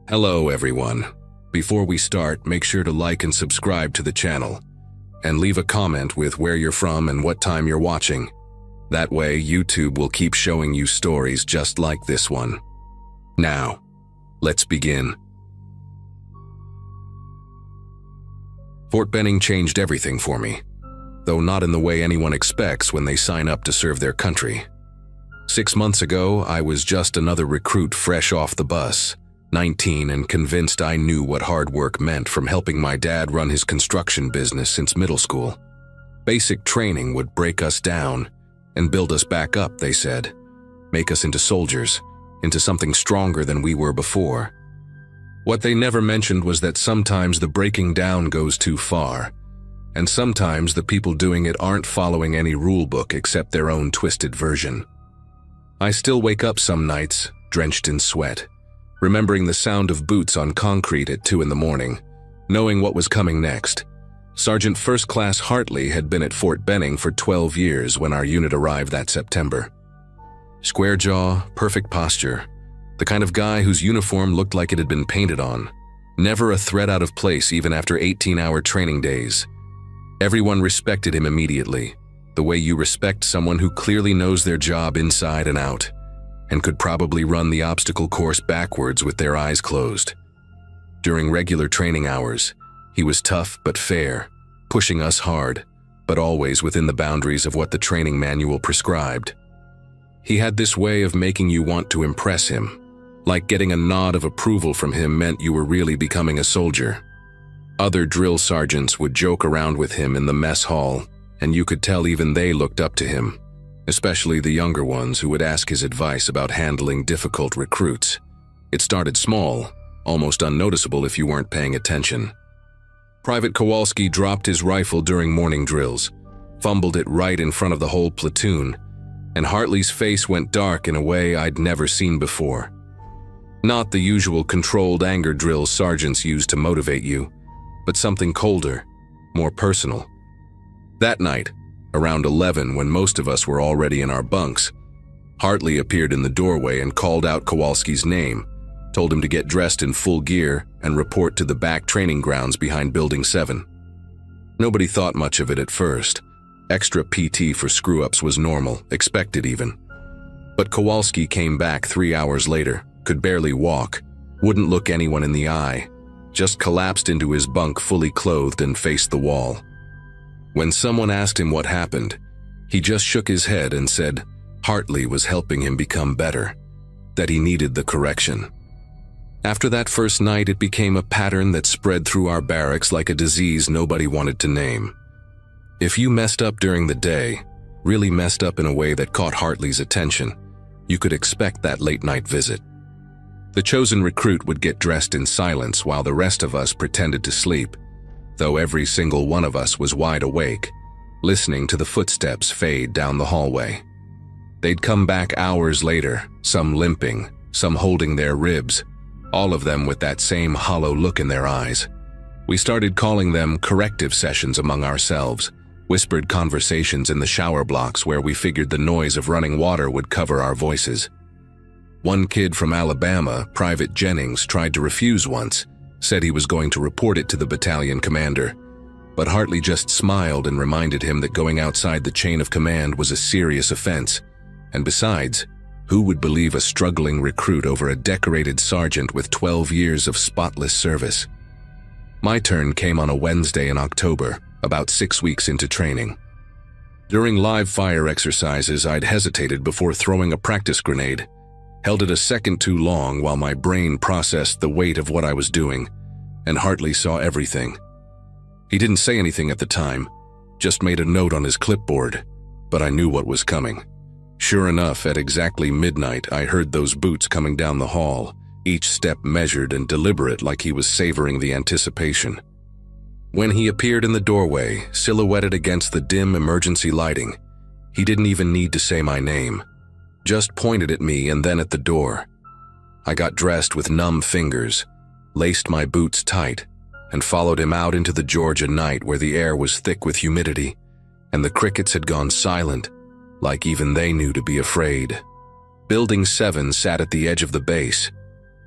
Hello everyone. Before we start, make sure to like and subscribe to the channel, and leave a comment with where you're from and what time you're watching. That way, YouTube will keep showing you stories just like this one. Now, let's begin. Fort Benning changed everything for me, though not in the way anyone expects when they sign up to serve their country. 6 months ago, I was just another recruit fresh off the bus, 19 and convinced I knew what hard work meant from helping my dad run his construction business since middle school. Basic training would break us down and build us back up, they said. Make us into soldiers, into something stronger than we were before. What they never mentioned was that sometimes the breaking down goes too far, and sometimes the people doing it aren't following any rulebook except their own twisted version. I still wake up some nights, drenched in sweat, remembering the sound of boots on concrete at 2 in the morning, knowing what was coming next. Sergeant First Class Hartley had been at Fort Benning for 12 years when our unit arrived that September. Square jaw, perfect posture, the kind of guy whose uniform looked like it had been painted on. Never a thread out of place even after 18-hour training days. Everyone respected him immediately, the way you respect someone who clearly knows their job inside and out, and could probably run the obstacle course backwards with their eyes closed. During regular training hours, he was tough but fair, pushing us hard, but always within the boundaries of what the training manual prescribed. He had this way of making you want to impress him, like getting a nod of approval from him meant you were really becoming a soldier. Other drill sergeants would joke around with him in the mess hall, and you could tell even they looked up to him, especially the younger ones who would ask his advice about handling difficult recruits. It started small, almost unnoticeable if you weren't paying attention. Private Kowalski dropped his rifle during morning drills, fumbled it right in front of the whole platoon, and Hartley's face went dark in a way I'd never seen before. Not the usual controlled anger drills sergeants use to motivate you, but something colder, more personal. That night, around 11 when most of us were already in our bunks, Hartley appeared in the doorway and called out Kowalski's name, told him to get dressed in full gear and report to the back training grounds behind Building 7. Nobody thought much of it at first. Extra PT for screw-ups was normal, expected even. But Kowalski came back 3 hours later, could barely walk, wouldn't look anyone in the eye, just collapsed into his bunk fully clothed and faced the wall. When someone asked him what happened, he just shook his head and said Hartley was helping him become better, that he needed the correction. After that first night, it became a pattern that spread through our barracks like a disease nobody wanted to name. If you messed up during the day, really messed up in a way that caught Hartley's attention, you could expect that late-night visit. The chosen recruit would get dressed in silence while the rest of us pretended to sleep, though every single one of us was wide awake, listening to the footsteps fade down the hallway. They'd come back hours later, some limping, some holding their ribs, all of them with that same hollow look in their eyes. We started calling them corrective sessions among ourselves, whispered conversations in the shower blocks where we figured the noise of running water would cover our voices. One kid from Alabama, Private Jennings, tried to refuse once, said he was going to report it to the battalion commander, but Hartley just smiled and reminded him that going outside the chain of command was a serious offense, and besides, who would believe a struggling recruit over a decorated sergeant with 12 years of spotless service? My turn came on a Wednesday in October, about 6 weeks into training. During live fire exercises, I'd hesitated before throwing a practice grenade, held it a second too long while my brain processed the weight of what I was doing, and Hartley saw everything. He didn't say anything at the time, just made a note on his clipboard, but I knew what was coming. Sure enough, at exactly midnight, I heard those boots coming down the hall, each step measured and deliberate like he was savoring the anticipation. When he appeared in the doorway, silhouetted against the dim emergency lighting, he didn't even need to say my name. Just pointed at me and then at the door. I got dressed with numb fingers, laced my boots tight, and followed him out into the Georgia night where the air was thick with humidity, and the crickets had gone silent, like even they knew to be afraid. Building 7 sat at the edge of the base,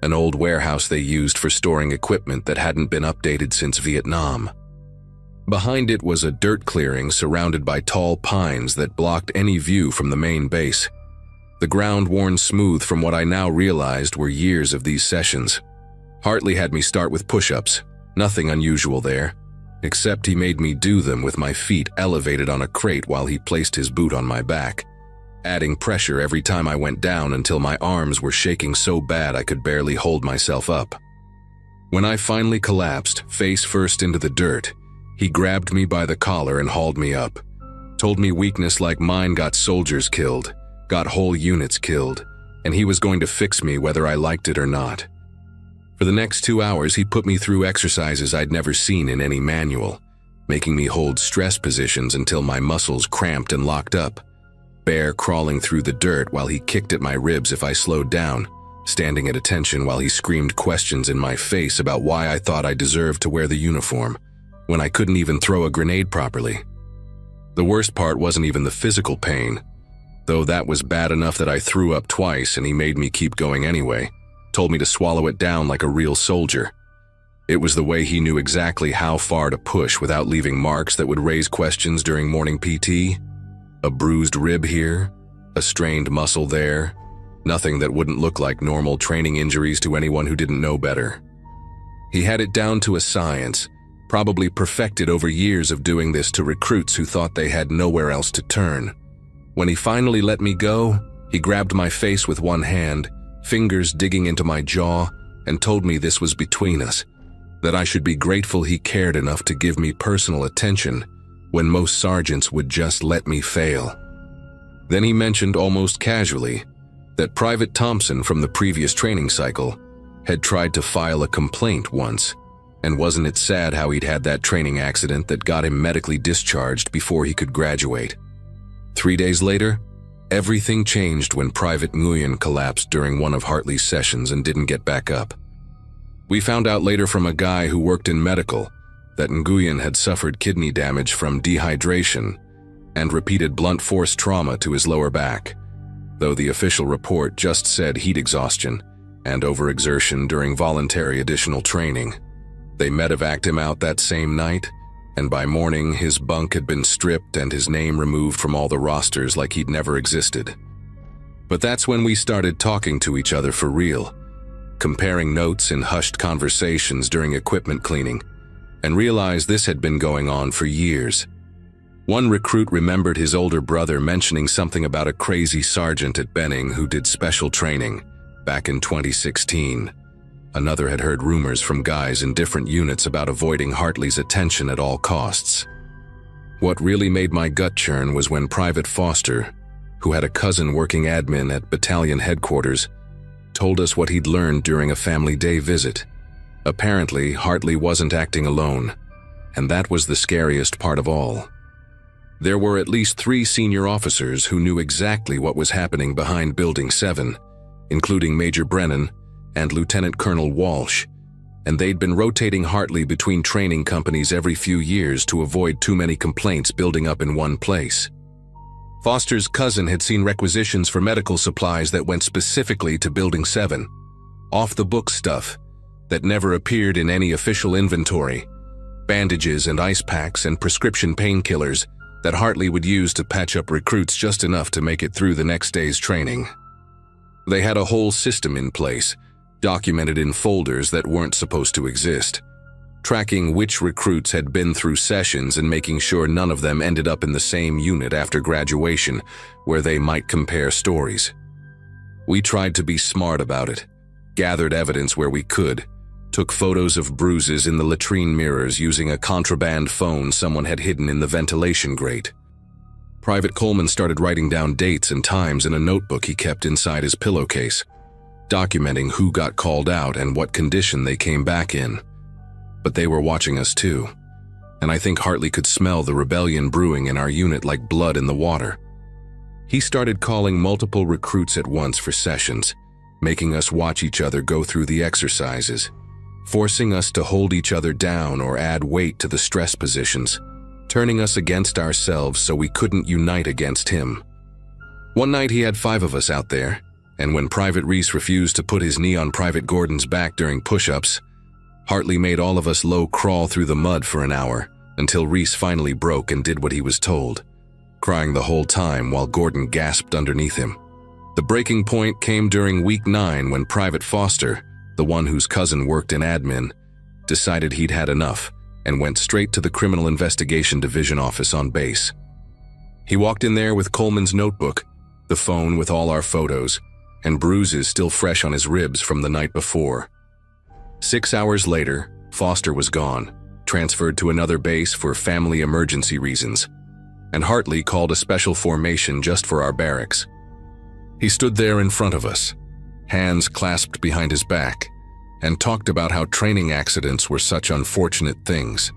an old warehouse they used for storing equipment that hadn't been updated since Vietnam. Behind it was a dirt clearing surrounded by tall pines that blocked any view from the main base. The ground worn smooth from what I now realized were years of these sessions. Hartley had me start with push-ups, nothing unusual there, except he made me do them with my feet elevated on a crate while he placed his boot on my back, adding pressure every time I went down until my arms were shaking so bad I could barely hold myself up. When I finally collapsed, face first into the dirt, he grabbed me by the collar and hauled me up, told me weakness like mine got soldiers killed, got whole units killed, and he was going to fix me whether I liked it or not. For the next 2 hours, he put me through exercises I'd never seen in any manual, making me hold stress positions until my muscles cramped and locked up, bear crawling through the dirt while he kicked at my ribs if I slowed down, standing at attention while he screamed questions in my face about why I thought I deserved to wear the uniform, when I couldn't even throw a grenade properly. The worst part wasn't even the physical pain, though that was bad enough that I threw up twice and he made me keep going anyway, told me to swallow it down like a real soldier. It was the way he knew exactly how far to push without leaving marks that would raise questions during morning PT. A bruised rib here, a strained muscle there, nothing that wouldn't look like normal training injuries to anyone who didn't know better. He had it down to a science, probably perfected over years of doing this to recruits who thought they had nowhere else to turn. When he finally let me go, he grabbed my face with one hand, fingers digging into my jaw, and told me this was between us, that I should be grateful he cared enough to give me personal attention when most sergeants would just let me fail. Then he mentioned almost casually that Private Thompson from the previous training cycle had tried to file a complaint once, and wasn't it sad how he'd had that training accident that got him medically discharged before he could graduate. 3 days later, everything changed when Private Nguyen collapsed during one of Hartley's sessions and didn't get back up. We found out later from a guy who worked in medical that Nguyen had suffered kidney damage from dehydration and repeated blunt force trauma to his lower back, though the official report just said heat exhaustion and overexertion during voluntary additional training. They medevaced him out that same night, and by morning his bunk had been stripped and his name removed from all the rosters like he'd never existed. But that's when we started talking to each other for real, comparing notes in hushed conversations during equipment cleaning, and realized this had been going on for years. One recruit remembered his older brother mentioning something about a crazy sergeant at Benning who did special training back in 2016. Another had heard rumors from guys in different units about avoiding Hartley's attention at all costs. What really made my gut churn was when Private Foster, who had a cousin working admin at battalion headquarters, told us what he'd learned during a family day visit. Apparently, Hartley wasn't acting alone, and that was the scariest part of all. There were at least 3 senior officers who knew exactly what was happening behind Building 7, including Major Brennan and Lieutenant Colonel Walsh, and they'd been rotating Hartley between training companies every few years to avoid too many complaints building up in one place. Foster's cousin had seen requisitions for medical supplies that went specifically to Building 7, off-the-book stuff that never appeared in any official inventory, bandages and ice packs and prescription painkillers that Hartley would use to patch up recruits just enough to make it through the next day's training. They had a whole system in place, documented in folders that weren't supposed to exist, tracking which recruits had been through sessions and making sure none of them ended up in the same unit after graduation where they might compare stories. We tried to be smart about it, gathered evidence where we could, took photos of bruises in the latrine mirrors using a contraband phone someone had hidden in the ventilation grate. Private Coleman started writing down dates and times in a notebook he kept inside his pillowcase, documenting who got called out and what condition they came back in. But they were watching us too, and I think Hartley could smell the rebellion brewing in our unit like blood in the water. He started calling multiple recruits at once for sessions, making us watch each other go through the exercises, forcing us to hold each other down or add weight to the stress positions, turning us against ourselves so we couldn't unite against him. One night he had 5 of us out there, And when Private Reese refused to put his knee on Private Gordon's back during push-ups, Hartley made all of us low crawl through the mud for an hour until Reese finally broke and did what he was told, crying the whole time while Gordon gasped underneath him. The breaking point came during week 9 when Private Foster, the one whose cousin worked in admin, decided he'd had enough and went straight to the Criminal Investigation Division office on base. He walked in there with Coleman's notebook, the phone with all our photos, and bruises still fresh on his ribs from the night before. 6 hours later, Foster was gone, transferred to another base for family emergency reasons, and Hartley called a special formation just for our barracks. He stood there in front of us, hands clasped behind his back, and talked about how training accidents were such unfortunate things,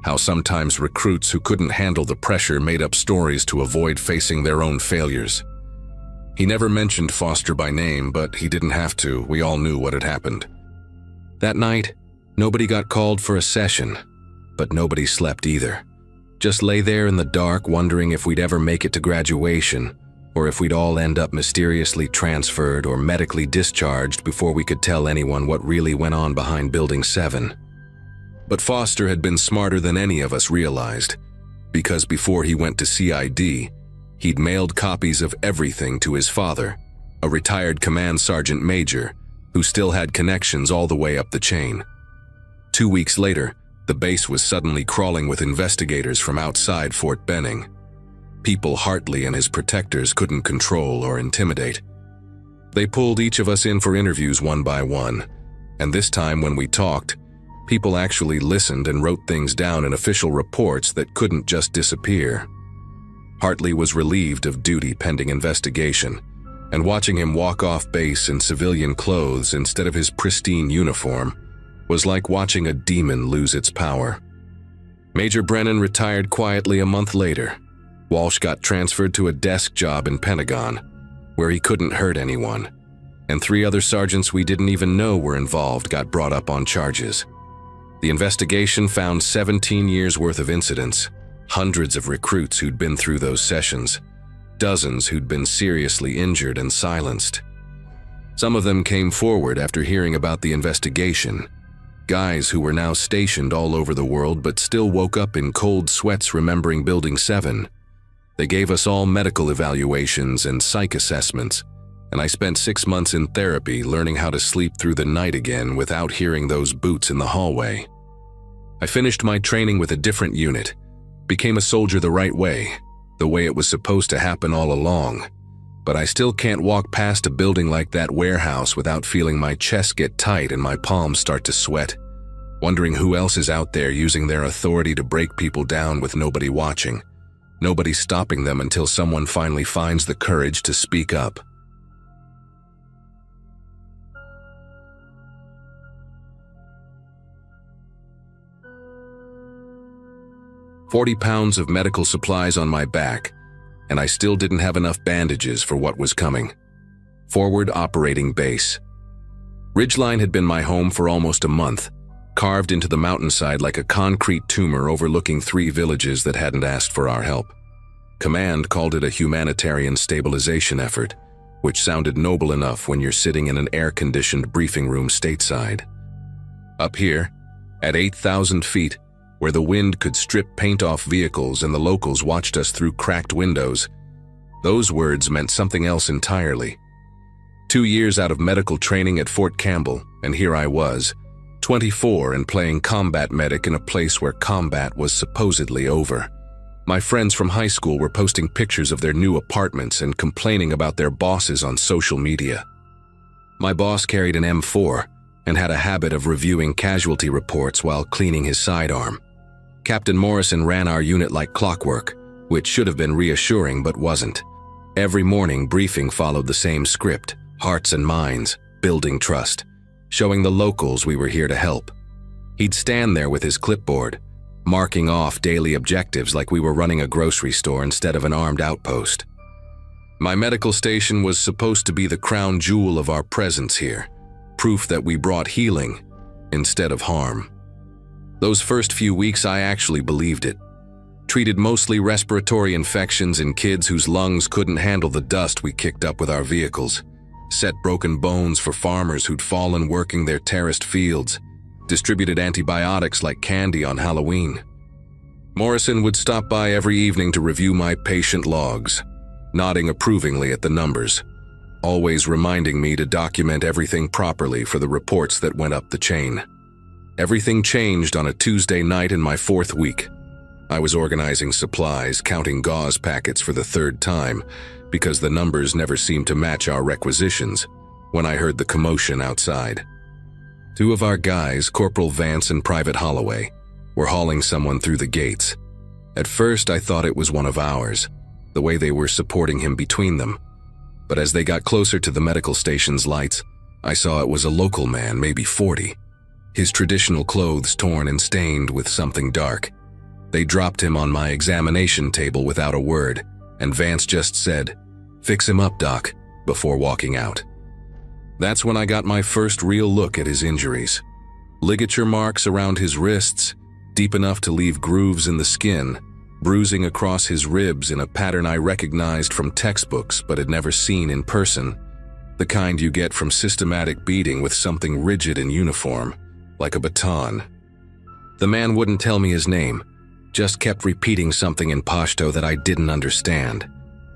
how sometimes recruits who couldn't handle the pressure made up stories to avoid facing their own failures. He never mentioned Foster by name, but he didn't have to. We all knew what had happened. That night, nobody got called for a session, but nobody slept either. Just lay there in the dark wondering if we'd ever make it to graduation, or if we'd all end up mysteriously transferred or medically discharged before we could tell anyone what really went on behind Building 7. But Foster had been smarter than any of us realized, because before he went to CID, he'd mailed copies of everything to his father, a retired command sergeant major, who still had connections all the way up the chain. 2 weeks later, the base was suddenly crawling with investigators from outside Fort Benning, people Hartley and his protectors couldn't control or intimidate. They pulled each of us in for interviews one by one, and this time when we talked, people actually listened and wrote things down in official reports that couldn't just disappear. Hartley was relieved of duty pending investigation, and watching him walk off base in civilian clothes instead of his pristine uniform was like watching a demon lose its power. Major Brennan retired quietly a month later. Walsh got transferred to a desk job in Pentagon, where he couldn't hurt anyone, and 3 other sergeants we didn't even know were involved got brought up on charges. The investigation found 17 years' worth of incidents, hundreds of recruits who'd been through those sessions, dozens who'd been seriously injured and silenced. Some of them came forward after hearing about the investigation, guys who were now stationed all over the world but still woke up in cold sweats remembering Building 7. They gave us all medical evaluations and psych assessments, and I spent 6 months in therapy learning how to sleep through the night again without hearing those boots in the hallway. I finished my training with a different unit, became a soldier the right way, the way it was supposed to happen all along, but I still can't walk past a building like that warehouse without feeling my chest get tight and my palms start to sweat, wondering who else is out there using their authority to break people down with nobody watching, nobody stopping them until someone finally finds the courage to speak up. "40 pounds of medical supplies on my back, and I still didn't have enough bandages for what was coming. Forward operating base. Ridgeline had been my home for almost a month, carved into the mountainside like a concrete tumor overlooking 3 villages that hadn't asked for our help. Command called it a humanitarian stabilization effort, which sounded noble enough when you're sitting in an air-conditioned briefing room stateside. Up here, at 8,000 feet, where the wind could strip paint off vehicles and the locals watched us through cracked windows, those words meant something else entirely. 2 years out of medical training at Fort Campbell, and here I was, 24 and playing combat medic in a place where combat was supposedly over. My friends from high school were posting pictures of their new apartments and complaining about their bosses on social media. My boss carried an M4 and had a habit of reviewing casualty reports while cleaning his sidearm. Captain Morrison ran our unit like clockwork, which should have been reassuring but wasn't. Every morning, briefing followed the same script: hearts and minds, building trust, showing the locals we were here to help. He'd stand there with his clipboard, marking off daily objectives like we were running a grocery store instead of an armed outpost. My medical station was supposed to be the crown jewel of our presence here, proof that we brought healing instead of harm. Those first few weeks I actually believed it. Treated mostly respiratory infections in kids whose lungs couldn't handle the dust we kicked up with our vehicles. set broken bones for farmers who'd fallen working their terraced fields, distributed antibiotics like candy on Halloween. Morrison would stop by every evening to review my patient logs, nodding approvingly at the numbers, always reminding me to document everything properly for the reports that went up the chain. Everything changed on a Tuesday night in my 4th week. I was organizing supplies, counting gauze packets for the 3rd time, because the numbers never seemed to match our requisitions, when I heard the commotion outside. 2 of our guys, Corporal Vance and Private Holloway, were hauling someone through the gates. At first, I thought it was one of ours, the way they were supporting him between them. But as they got closer to the medical station's lights, I saw it was a local man, maybe 40. His traditional clothes torn and stained with something dark. They dropped him on my examination table without a word, and Vance just said, "Fix him up, Doc," before walking out. That's when I got my first real look at his injuries. Ligature marks around his wrists, deep enough to leave grooves in the skin, bruising across his ribs in a pattern I recognized from textbooks but had never seen in person, the kind you get from systematic beating with something rigid and uniform, like a baton. The man wouldn't tell me his name, just kept repeating something in Pashto that I didn't understand,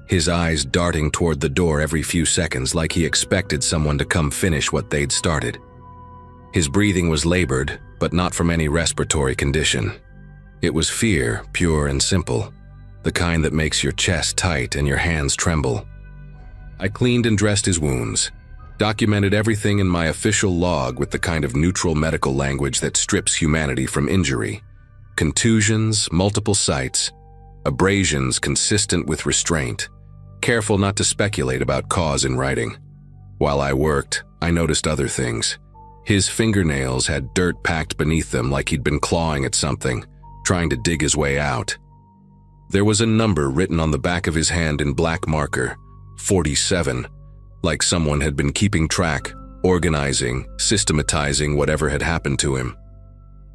his eyes darting toward the door every few seconds like he expected someone to come finish what they'd started. His breathing was labored, but not from any respiratory condition. It was fear, pure and simple, the kind that makes your chest tight and your hands tremble. I cleaned and dressed his wounds, documented everything in my official log with the kind of neutral medical language that strips humanity from injury. Contusions, multiple sites, abrasions consistent with restraint, careful not to speculate about cause in writing. While I worked, I noticed other things. His fingernails had dirt packed beneath them like he'd been clawing at something, trying to dig his way out. There was a number written on the back of his hand in black marker, 47, like someone had been keeping track, organizing, systematizing whatever had happened to him.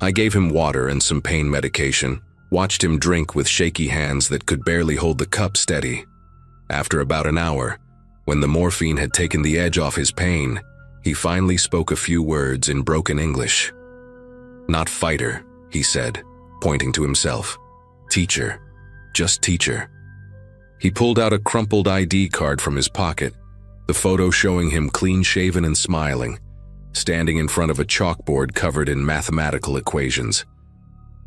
I gave him water and some pain medication, watched him drink with shaky hands that could barely hold the cup steady. After about an hour, when the morphine had taken the edge off his pain, he finally spoke a few words in broken English. "Not fighter," he said, pointing to himself. "Teacher. Just teacher." He pulled out a crumpled ID card from his pocket, the photo showing him clean-shaven and smiling, standing in front of a chalkboard covered in mathematical equations.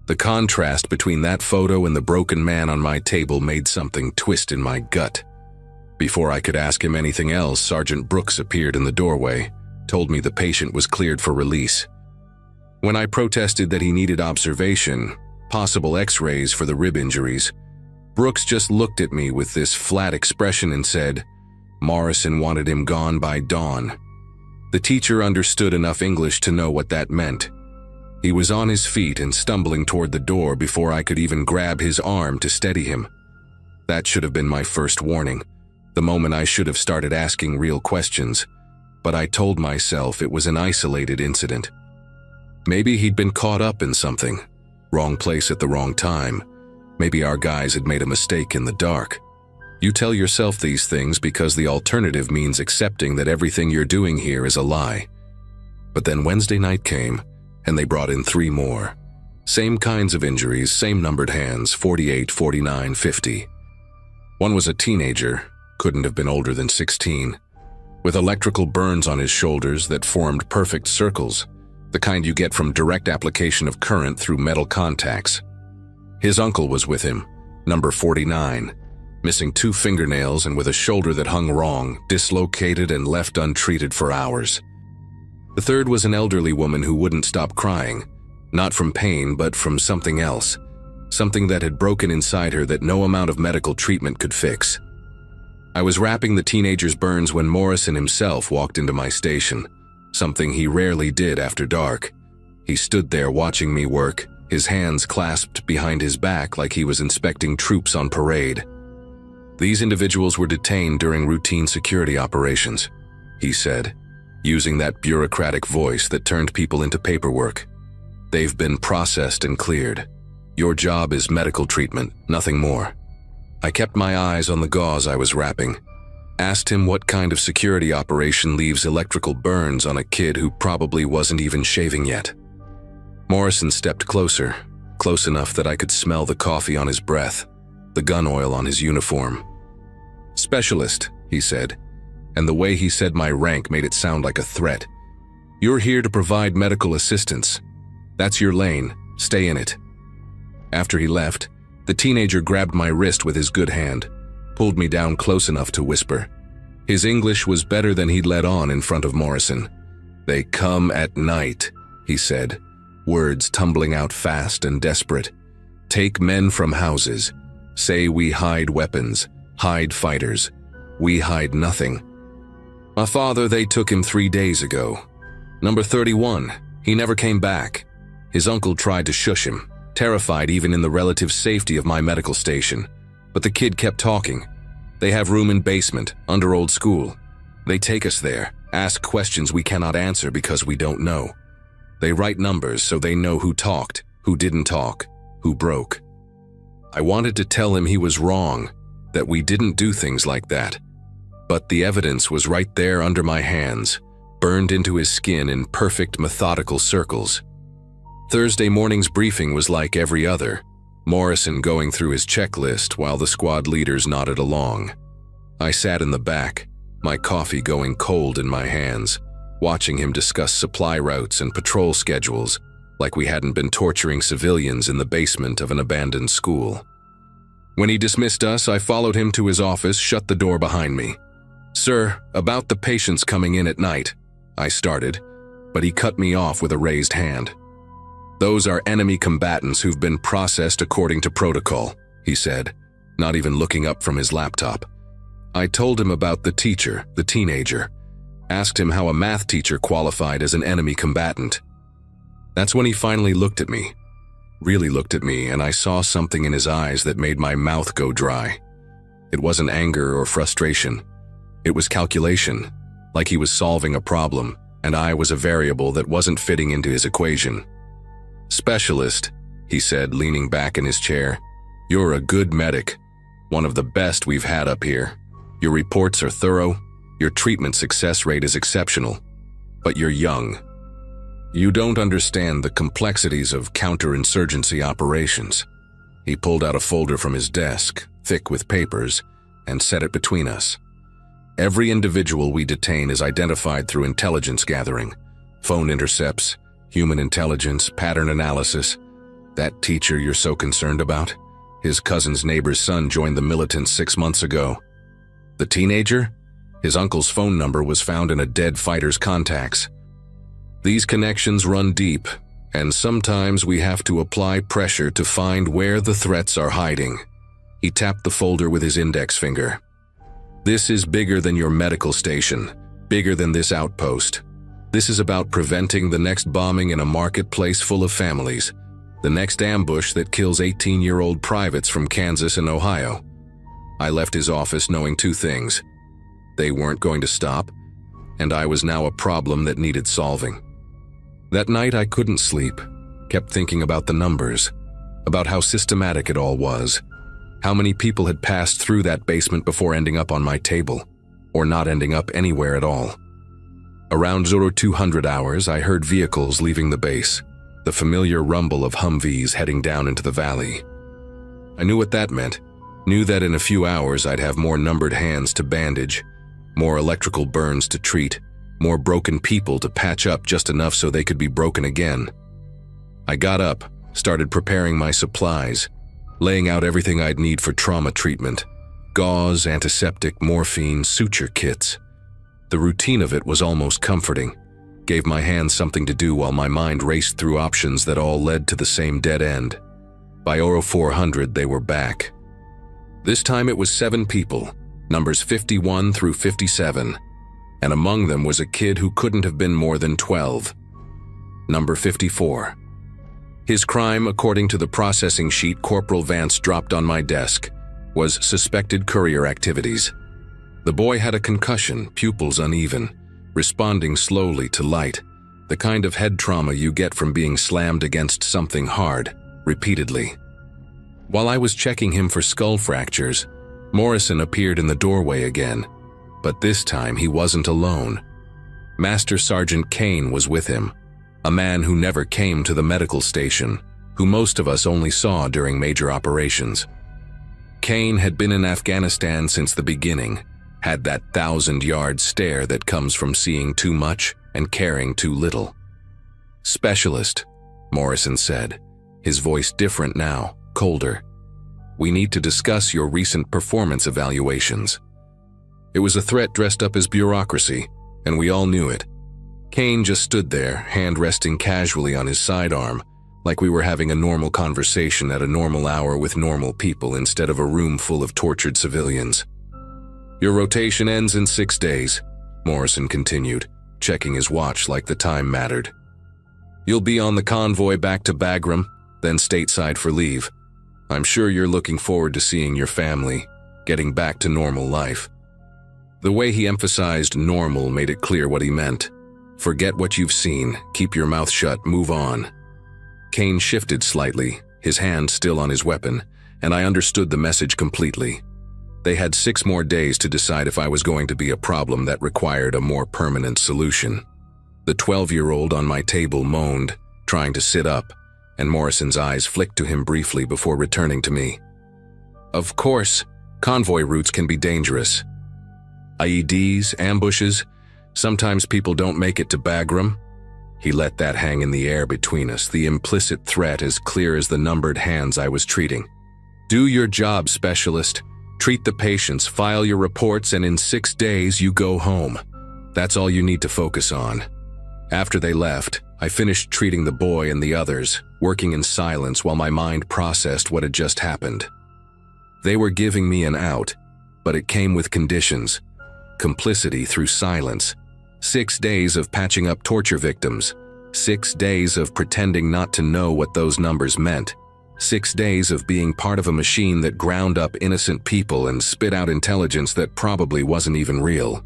The contrast between that photo and the broken man on my table made something twist in my gut. Before I could ask him anything else, Sergeant Brooks appeared in the doorway, told me the patient was cleared for release. When I protested that he needed observation, possible x-rays for the rib injuries, Brooks just looked at me with this flat expression and said, Morrison wanted him gone by dawn. The teacher understood enough English to know what that meant. He was on his feet and stumbling toward the door before I could even grab his arm to steady him. That should have been my first warning, the moment I should have started asking real questions, but I told myself it was an isolated incident. Maybe he'd been caught up in something, wrong place at the wrong time. Maybe our guys had made a mistake in the dark. You tell yourself these things because the alternative means accepting that everything you're doing here is a lie. But then Wednesday night came, and they brought in 3 more. Same kinds of injuries, same numbered hands, 48, 49, 50. One was a teenager, couldn't have been older than 16, with electrical burns on his shoulders that formed perfect circles, the kind you get from direct application of current through metal contacts. His uncle was with him, number 49, missing 2 fingernails and with a shoulder that hung wrong, dislocated and left untreated for hours. The third was an elderly woman who wouldn't stop crying, not from pain but from something else, something that had broken inside her that no amount of medical treatment could fix. I was wrapping the teenager's burns when Morrison himself walked into my station, something he rarely did after dark. He stood there watching me work, his hands clasped behind his back like he was inspecting troops on parade. These individuals were detained during routine security operations, he said, using that bureaucratic voice that turned people into paperwork. They've been processed and cleared. Your job is medical treatment, nothing more. I kept my eyes on the gauze I was wrapping. Asked him what kind of security operation leaves electrical burns on a kid who probably wasn't even shaving yet. Morrison stepped closer, close enough that I could smell the coffee on his breath, the gun oil on his uniform. "Specialist," he said, and the way he said my rank made it sound like a threat. "You're here to provide medical assistance. That's your lane. Stay in it." After he left, the teenager grabbed my wrist with his good hand, pulled me down close enough to whisper. His English was better than he'd let on in front of Morrison. "They come at night," he said, words tumbling out fast and desperate. "Take men from houses. Say we hide weapons, hide fighters. We hide nothing. My father, they took him 3 days ago. Number 31, he never came back. His uncle tried to shush him, terrified even in the relative safety of my medical station. But the kid kept talking. They have room in basement, under old school. They take us there, ask questions we cannot answer because we don't know. They write numbers so they know who talked, who didn't talk, who broke." I wanted to tell him he was wrong, that we didn't do things like that. But the evidence was right there under my hands, burned into his skin in perfect methodical circles. Thursday morning's briefing was like every other, Morrison going through his checklist while the squad leaders nodded along. I sat in the back, my coffee going cold in my hands, watching him discuss supply routes and patrol schedules like we hadn't been torturing civilians in the basement of an abandoned school. When he dismissed us, I followed him to his office, shut the door behind me. "Sir, about the patients coming in at night," I started, but he cut me off with a raised hand. "Those are enemy combatants who've been processed according to protocol," he said, not even looking up from his laptop. I told him about the teacher, the teenager, asked him how a math teacher qualified as an enemy combatant. That's when he finally looked at me, really looked at me, and I saw something in his eyes that made my mouth go dry. It wasn't anger or frustration. It was calculation, like he was solving a problem, and I was a variable that wasn't fitting into his equation. "Specialist," he said, leaning back in his chair. "You're a good medic, one of the best we've had up here. Your reports are thorough, your treatment success rate is exceptional, but you're young. You don't understand the complexities of counterinsurgency operations." He pulled out a folder from his desk, thick with papers, and set it between us. "Every individual we detain is identified through intelligence gathering, phone intercepts, human intelligence, pattern analysis. That teacher you're so concerned about? His cousin's neighbor's son joined the militants 6 months ago. The teenager? His uncle's phone number was found in a dead fighter's contacts. These connections run deep, and sometimes we have to apply pressure to find where the threats are hiding." He tapped the folder with his index finger. "This is bigger than your medical station, bigger than this outpost. This is about preventing the next bombing in a marketplace full of families, the next ambush that kills 18-year-old privates from Kansas and Ohio." I left his office knowing 2 things. They weren't going to stop, and I was now a problem that needed solving. That night I couldn't sleep, kept thinking about the numbers, about how systematic it all was, how many people had passed through that basement before ending up on my table, or not ending up anywhere at all. Around 0200 hours, I heard vehicles leaving the base, the familiar rumble of Humvees heading down into the valley. I knew what that meant, knew that in a few hours I'd have more numbered hands to bandage, more electrical burns to treat, more broken people to patch up just enough so they could be broken again. I got up, started preparing my supplies, laying out everything I'd need for trauma treatment: gauze, antiseptic, morphine, suture kits. The routine of it was almost comforting, gave my hands something to do while my mind raced through options that all led to the same dead end. By 0400, they were back. This time it was 7 people, numbers 51 through 57, and among them was a kid who couldn't have been more than 12. Number 54. His crime, according to the processing sheet Corporal Vance dropped on my desk, was suspected courier activities. The boy had a concussion, pupils uneven, responding slowly to light, the kind of head trauma you get from being slammed against something hard, repeatedly. While I was checking him for skull fractures, Morrison appeared in the doorway again, But this time he wasn't alone. Master Sergeant Kane was with him, a man who never came to the medical station, who most of us only saw during major operations. Kane had been in Afghanistan since the beginning, had that 1,000-yard stare that comes from seeing too much and caring too little. "Specialist," Morrison said, his voice different now, colder. "We need to discuss your recent performance evaluations." It was a threat dressed up as bureaucracy, and we all knew it. Kane just stood there, hand resting casually on his sidearm, like we were having a normal conversation at a normal hour with normal people instead of a room full of tortured civilians. "Your rotation ends in 6 days, Morrison continued, checking his watch like the time mattered. "You'll be on the convoy back to Bagram, then stateside for leave. I'm sure you're looking forward to seeing your family, getting back to normal life." The way he emphasized normal made it clear what he meant. Forget what you've seen, keep your mouth shut, move on. Kane shifted slightly, his hand still on his weapon, and I understood the message completely. They had 6 more days to decide if I was going to be a problem that required a more permanent solution. The 12-year-old on my table moaned, trying to sit up, and Morrison's eyes flicked to him briefly before returning to me. "Of course, convoy routes can be dangerous. IEDs, ambushes, sometimes people don't make it to Bagram." He let that hang in the air between us, the implicit threat as clear as the numbered hands I was treating. "Do your job, specialist. Treat the patients, file your reports, and in 6 days you go home. That's all you need to focus on." After they left, I finished treating the boy and the others, working in silence while my mind processed what had just happened. They were giving me an out, but it came with conditions. Complicity through silence. 6 days of patching up torture victims. 6 days of pretending not to know what those numbers meant. 6 days of being part of a machine that ground up innocent people and spit out intelligence that probably wasn't even real.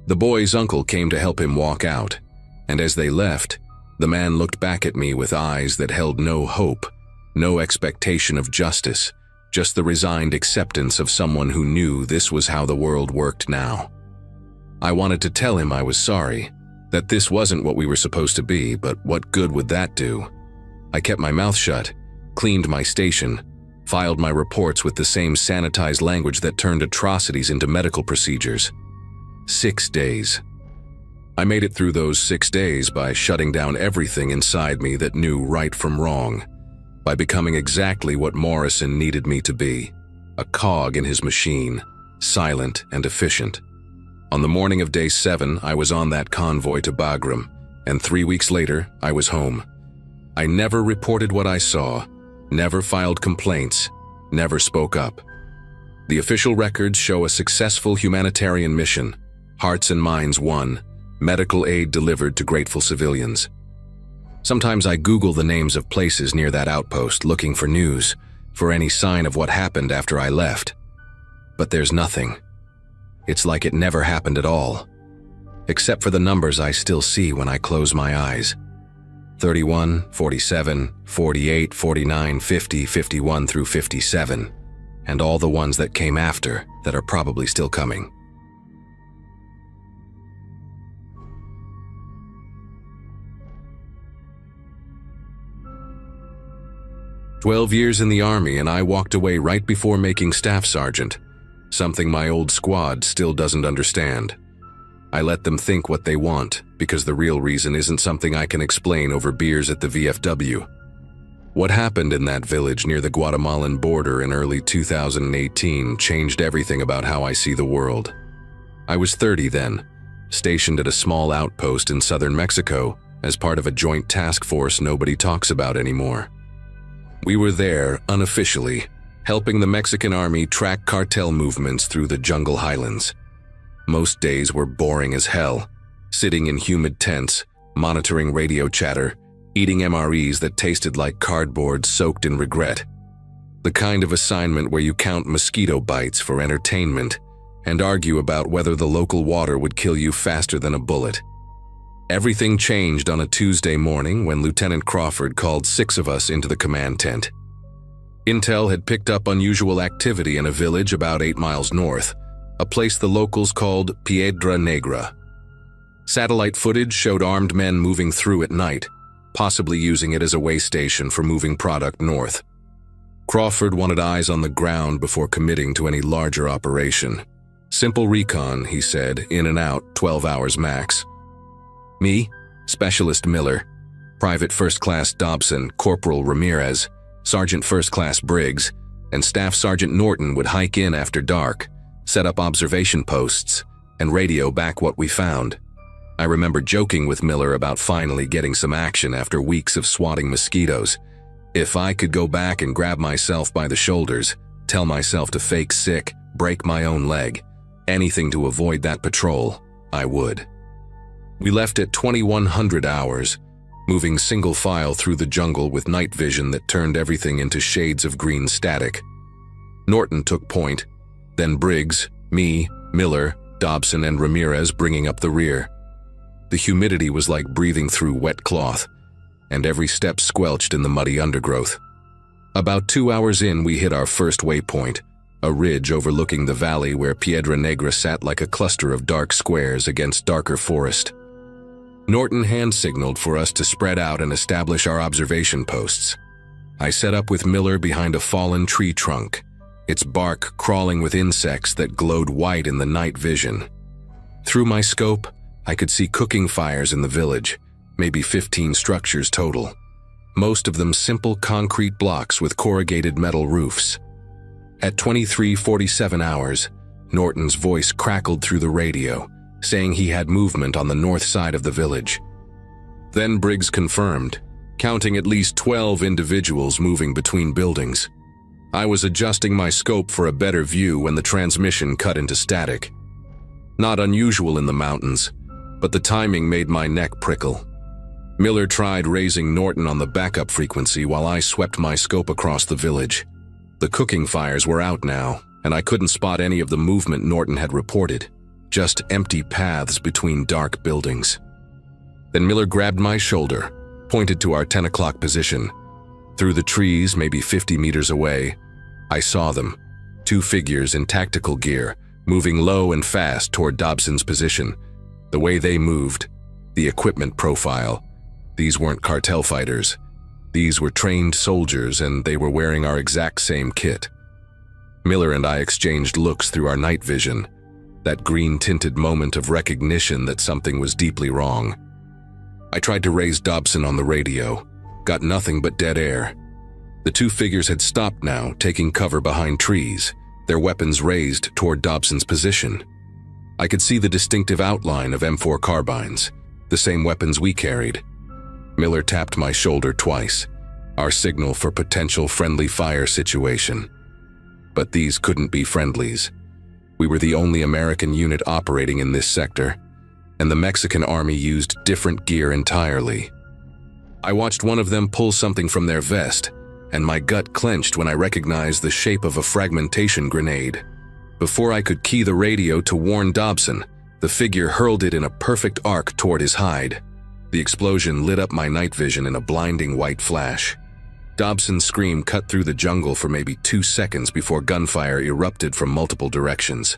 The boy's uncle came to help him walk out, and as they left, the man looked back at me with eyes that held no hope, no expectation of justice, just the resigned acceptance of someone who knew this was how the world worked now. I wanted to tell him I was sorry, that this wasn't what we were supposed to be, but what good would that do? I kept my mouth shut, cleaned my station, filed my reports with the same sanitized language that turned atrocities into medical procedures. 6 days. I made it through those 6 days by shutting down everything inside me that knew right from wrong, by becoming exactly what Morrison needed me to be, a cog in his machine, silent and efficient. On the morning of day 7, I was on that convoy to Bagram, and 3 weeks later, I was home. I never reported what I saw, never filed complaints, never spoke up. The official records show a successful humanitarian mission, hearts and minds won, medical aid delivered to grateful civilians. Sometimes I Google the names of places near that outpost looking for news, for any sign of what happened after I left. But there's nothing. It's like it never happened at all, except for the numbers I still see when I close my eyes. 31, 47, 48, 49, 50, 51 through 57, and all the ones that came after that are probably still coming. "12 years in the Army, and I walked away right before making staff sergeant, something my old squad still doesn't understand. I let them think what they want, because the real reason isn't something I can explain over beers at the VFW. What happened in that village near the Guatemalan border in early 2018 changed everything about how I see the world. I was 30 then, stationed at a small outpost in southern Mexico as part of a joint task force nobody talks about anymore. We were there, unofficially, helping the Mexican army track cartel movements through the jungle highlands. Most days were boring as hell, sitting in humid tents, monitoring radio chatter, eating MREs that tasted like cardboard soaked in regret. The kind of assignment where you count mosquito bites for entertainment and argue about whether the local water would kill you faster than a bullet. Everything changed on a Tuesday morning when Lieutenant Crawford called 6 of us into the command tent. Intel had picked up unusual activity in a village about 8 miles north, a place the locals called Piedra Negra. Satellite footage showed armed men moving through at night, possibly using it as a way station for moving product north. Crawford wanted eyes on the ground before committing to any larger operation. Simple recon, he said, in and out, 12 hours max. Me, Specialist Miller, Private First Class Dobson, Corporal Ramirez, Sergeant First Class Briggs, and Staff Sergeant Norton would hike in after dark, set up observation posts, and radio back what we found. I remember joking with Miller about finally getting some action after weeks of swatting mosquitoes. If I could go back and grab myself by the shoulders, tell myself to fake sick, break my own leg, anything to avoid that patrol, I would. We left at 2100 hours, moving single file through the jungle with night vision that turned everything into shades of green static. Norton took point, then Briggs, me, Miller, Dobson, and Ramirez bringing up the rear. The humidity was like breathing through wet cloth, and every step squelched in the muddy undergrowth. About 2 hours in, we hit our first waypoint, a ridge overlooking the valley where Piedra Negra sat like a cluster of dark squares against darker forest. Norton hand-signaled for us to spread out and establish our observation posts. I set up with Miller behind a fallen tree trunk, its bark crawling with insects that glowed white in the night vision. Through my scope, I could see cooking fires in the village, maybe 15 structures total, most of them simple concrete blocks with corrugated metal roofs. At 23:47 hours, Norton's voice crackled through the radio, saying he had movement on the north side of the village. Then Briggs confirmed, counting at least 12 individuals moving between buildings. I was adjusting my scope for a better view when the transmission cut into static. Not unusual in the mountains, but the timing made my neck prickle. Miller tried raising Norton on the backup frequency while I swept my scope across the village. The cooking fires were out now, and I couldn't spot any of the movement Norton had reported, just empty paths between dark buildings. Then Miller grabbed my shoulder, pointed to our 10 o'clock position. Through the trees, maybe 50 meters away, I saw them, 2 figures in tactical gear, moving low and fast toward Dobson's position. The way they moved, the equipment profile, these weren't cartel fighters. These were trained soldiers, and they were wearing our exact same kit. Miller and I exchanged looks through our night vision, that green-tinted moment of recognition that something was deeply wrong. I tried to raise Dobson on the radio, got nothing but dead air. The 2 figures had stopped now, taking cover behind trees, their weapons raised toward Dobson's position. I could see the distinctive outline of M4 carbines, the same weapons we carried. Miller tapped my shoulder twice, our signal for potential friendly fire situation. But these couldn't be friendlies. We were the only American unit operating in this sector, and the Mexican army used different gear entirely. I watched one of them pull something from their vest, and my gut clenched when I recognized the shape of a fragmentation grenade. Before I could key the radio to warn Dobson, the figure hurled it in a perfect arc toward his hide. The explosion lit up my night vision in a blinding white flash. Dobson's scream cut through the jungle for maybe 2 seconds before gunfire erupted from multiple directions.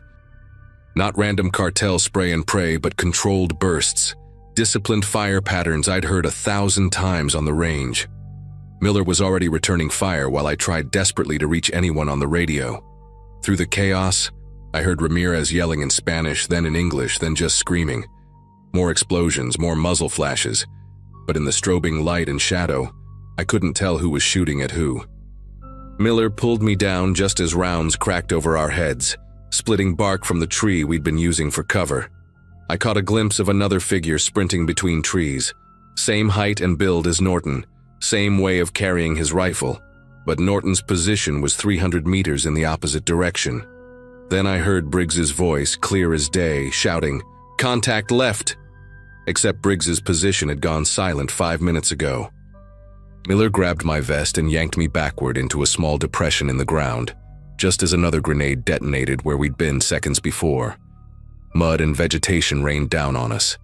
Not random cartel spray and pray, but controlled bursts, disciplined fire patterns I'd heard 1,000 times on the range. Miller was already returning fire while I tried desperately to reach anyone on the radio. Through the chaos, I heard Ramirez yelling in Spanish, then in English, then just screaming. More explosions, more muzzle flashes, but in the strobing light and shadow, I couldn't tell who was shooting at who. Miller pulled me down just as rounds cracked over our heads, splitting bark from the tree we'd been using for cover. I caught a glimpse of another figure sprinting between trees, same height and build as Norton, same way of carrying his rifle, but Norton's position was 300 meters in the opposite direction. Then I heard Briggs's voice, clear as day, shouting, "Contact left!" Except Briggs's position had gone silent 5 minutes ago. Miller grabbed my vest and yanked me backward into a small depression in the ground, just as another grenade detonated where we'd been seconds before. Mud and vegetation rained down on us.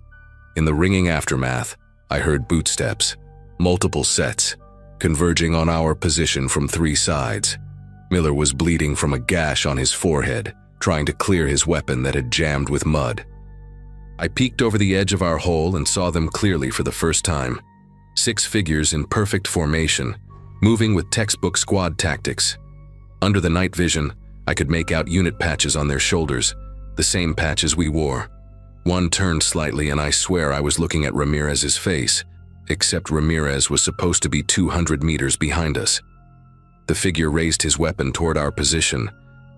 In the ringing aftermath, I heard bootsteps, multiple sets, converging on our position from 3 sides. Miller was bleeding from a gash on his forehead, trying to clear his weapon that had jammed with mud. I peeked over the edge of our hole and saw them clearly for the first time. 6 figures in perfect formation, moving with textbook squad tactics. Under the night vision, I could make out unit patches on their shoulders, the same patches we wore. One turned slightly and I swear I was looking at Ramirez's face, except Ramirez was supposed to be 200 meters behind us. The figure raised his weapon toward our position,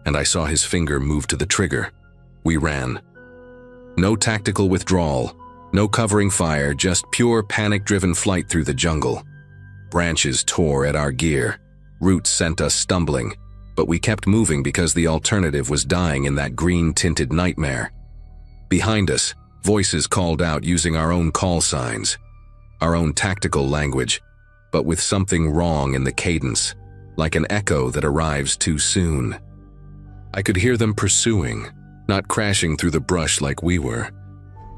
and I saw his finger move to the trigger. We ran. No tactical withdrawal, no covering fire, just pure panic-driven flight through the jungle. Branches tore at our gear. Roots sent us stumbling, but we kept moving because the alternative was dying in that green-tinted nightmare. Behind us, voices called out using our own call signs, our own tactical language, but with something wrong in the cadence, like an echo that arrives too soon. I could hear them pursuing, not crashing through the brush like we were,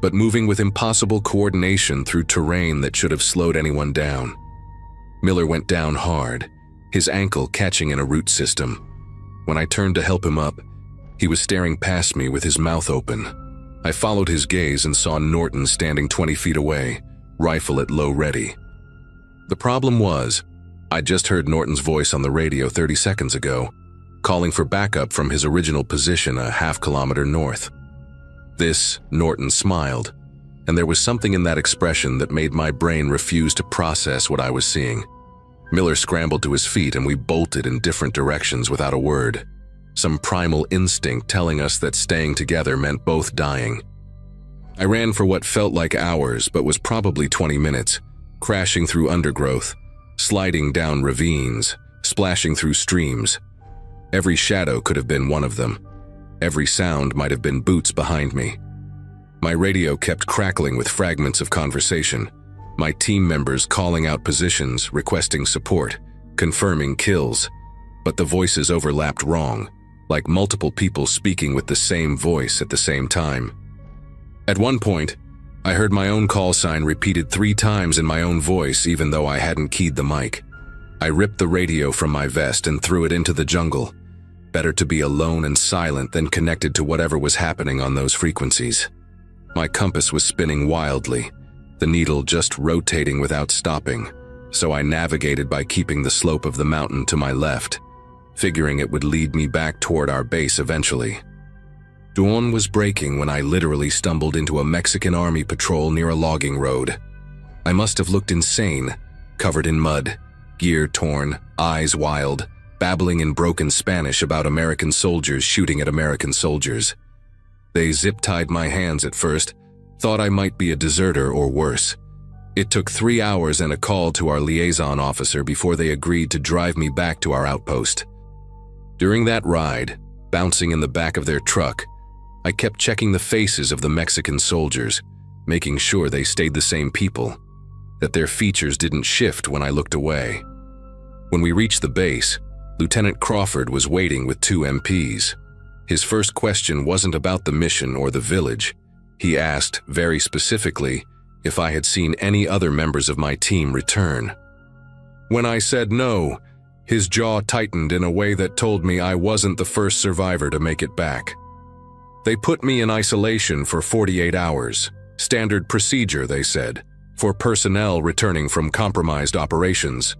but moving with impossible coordination through terrain that should have slowed anyone down. Miller went down hard, his ankle catching in a root system. When I turned to help him up, he was staring past me with his mouth open. I followed his gaze and saw Norton standing 20 feet away, rifle at low ready. The problem was, I'd just heard Norton's voice on the radio 30 seconds ago, calling for backup from his original position a half-kilometer north. This, Norton smiled, and there was something in that expression that made my brain refuse to process what I was seeing. Miller scrambled to his feet and we bolted in different directions without a word. Some primal instinct telling us that staying together meant both dying. I ran for what felt like hours but was probably 20 minutes, crashing through undergrowth, sliding down ravines, splashing through streams. Every shadow could have been one of them. Every sound might have been boots behind me. My radio kept crackling with fragments of conversation, my team members calling out positions, requesting support, confirming kills, but the voices overlapped wrong, like multiple people speaking with the same voice at the same time. At one point, I heard my own call sign repeated 3 times in my own voice even though I hadn't keyed the mic. I ripped the radio from my vest and threw it into the jungle. Better to be alone and silent than connected to whatever was happening on those frequencies. My compass was spinning wildly, the needle just rotating without stopping, so I navigated by keeping the slope of the mountain to my left, figuring it would lead me back toward our base eventually. Dawn was breaking when I literally stumbled into a Mexican army patrol near a logging road. I must have looked insane, covered in mud, gear torn, eyes wild, babbling in broken Spanish about American soldiers shooting at American soldiers. They zip-tied my hands at first, thought I might be a deserter or worse. It took 3 hours and a call to our liaison officer before they agreed to drive me back to our outpost. During that ride, bouncing in the back of their truck, I kept checking the faces of the Mexican soldiers, making sure they stayed the same people, that their features didn't shift when I looked away. When we reached the base, Lieutenant Crawford was waiting with 2 MPs. His first question wasn't about the mission or the village. He asked, very specifically, if I had seen any other members of my team return. When I said no, his jaw tightened in a way that told me I wasn't the first survivor to make it back. They put me in isolation for 48 hours, standard procedure, they said, for personnel returning from compromised operations.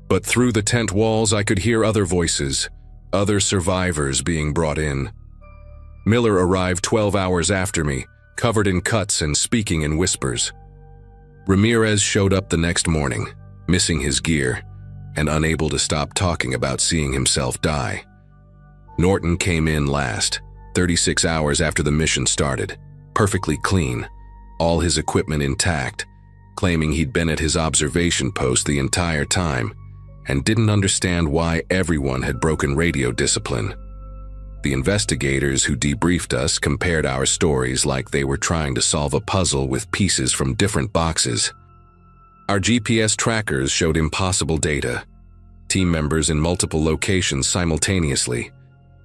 But through the tent walls I could hear other voices, other survivors being brought in. Miller arrived 12 hours after me, covered in cuts and speaking in whispers. Ramirez showed up the next morning, missing his gear, and unable to stop talking about seeing himself die. Norton came in last, 36 hours after the mission started, perfectly clean, all his equipment intact, claiming he'd been at his observation post the entire time and didn't understand why everyone had broken radio discipline. The investigators who debriefed us compared our stories like they were trying to solve a puzzle with pieces from different boxes. Our GPS trackers showed impossible data, team members in multiple locations simultaneously,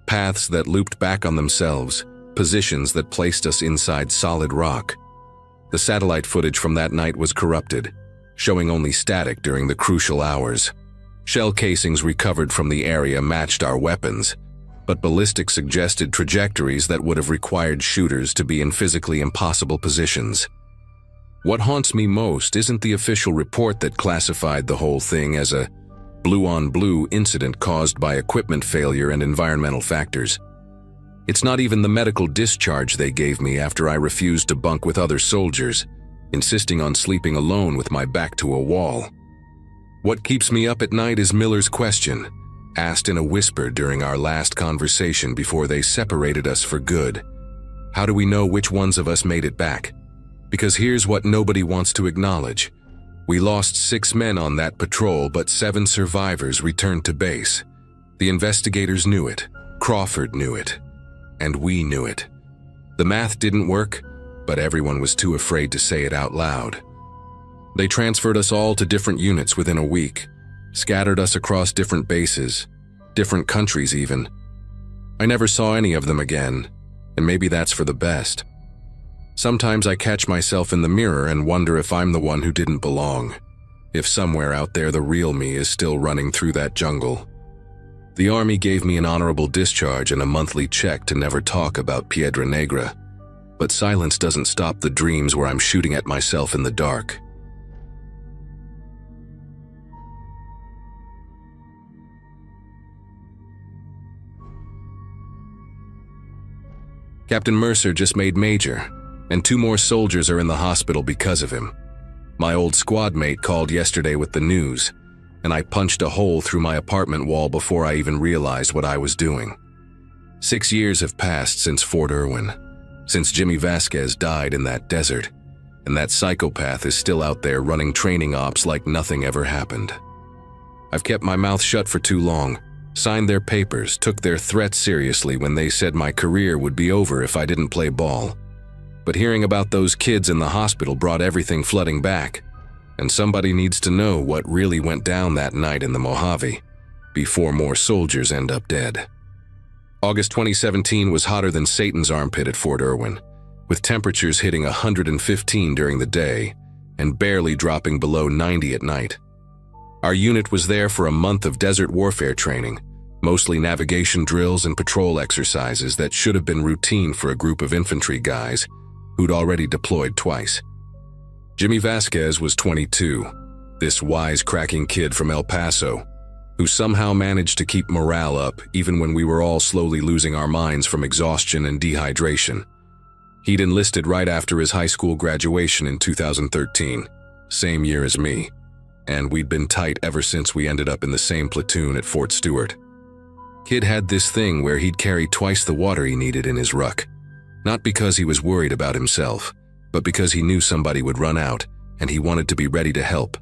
paths that looped back on themselves, positions that placed us inside solid rock. The satellite footage from that night was corrupted, showing only static during the crucial hours. Shell casings recovered from the area matched our weapons, but ballistics suggested trajectories that would have required shooters to be in physically impossible positions. What haunts me most isn't the official report that classified the whole thing as a blue-on-blue incident caused by equipment failure and environmental factors. It's not even the medical discharge they gave me after I refused to bunk with other soldiers, insisting on sleeping alone with my back to a wall. What keeps me up at night is Miller's question, asked in a whisper during our last conversation before they separated us for good. How do we know which ones of us made it back? Because here's what nobody wants to acknowledge. We lost 6 men on that patrol, but 7 survivors returned to base. The investigators knew it, Crawford knew it, and we knew it. The math didn't work, but everyone was too afraid to say it out loud. They transferred us all to different units within a week, scattered us across different bases, different countries even. I never saw any of them again, and maybe that's for the best. Sometimes I catch myself in the mirror and wonder if I'm the one who didn't belong, if somewhere out there the real me is still running through that jungle. The Army gave me an honorable discharge and a monthly check to never talk about Piedra Negra, but silence doesn't stop the dreams where I'm shooting at myself in the dark. Captain Mercer just made Major, and 2 more soldiers are in the hospital because of him. My old squad mate called yesterday with the news, and I punched a hole through my apartment wall before I even realized what I was doing. 6 years have passed since Fort Irwin, since Jimmy Vasquez died in that desert, and that psychopath is still out there running training ops like nothing ever happened. I've kept my mouth shut for too long, signed their papers, took their threats seriously when they said my career would be over if I didn't play ball. But hearing about those kids in the hospital brought everything flooding back, and somebody needs to know what really went down that night in the Mojave, before more soldiers end up dead. August 2017 was hotter than Satan's armpit at Fort Irwin, with temperatures hitting 115 during the day and barely dropping below 90 at night. Our unit was there for a month of desert warfare training, mostly navigation drills and patrol exercises that should have been routine for a group of infantry guys who'd already deployed twice. Jimmy Vasquez was 22, this wise-cracking kid from El Paso, who somehow managed to keep morale up even when we were all slowly losing our minds from exhaustion and dehydration. He'd enlisted right after his high school graduation in 2013, same year as me, and we'd been tight ever since we ended up in the same platoon at Fort Stewart. Kid had this thing where he'd carry twice the water he needed in his ruck, not because he was worried about himself, but because he knew somebody would run out and he wanted to be ready to help.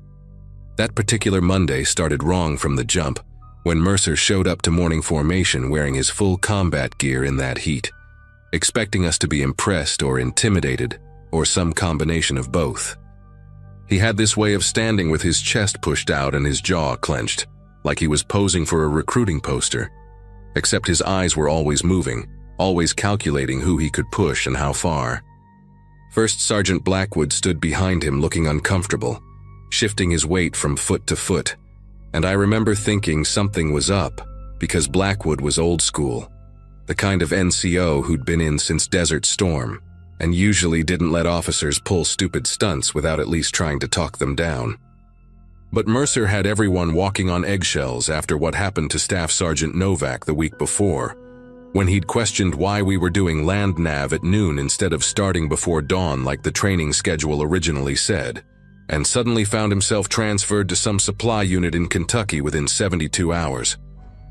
That particular Monday started wrong from the jump when Mercer showed up to morning formation wearing his full combat gear in that heat, expecting us to be impressed or intimidated or some combination of both. He had this way of standing with his chest pushed out and his jaw clenched, like he was posing for a recruiting poster, except his eyes were always moving, always calculating who he could push and how far. First Sergeant Blackwood stood behind him looking uncomfortable, shifting his weight from foot to foot, and I remember thinking something was up because Blackwood was old school, the kind of NCO who'd been in since Desert Storm, and usually didn't let officers pull stupid stunts without at least trying to talk them down. But Mercer had everyone walking on eggshells after what happened to Staff Sergeant Novak the week before, when he'd questioned why we were doing land nav at noon instead of starting before dawn like the training schedule originally said, and suddenly found himself transferred to some supply unit in Kentucky within 72 hours.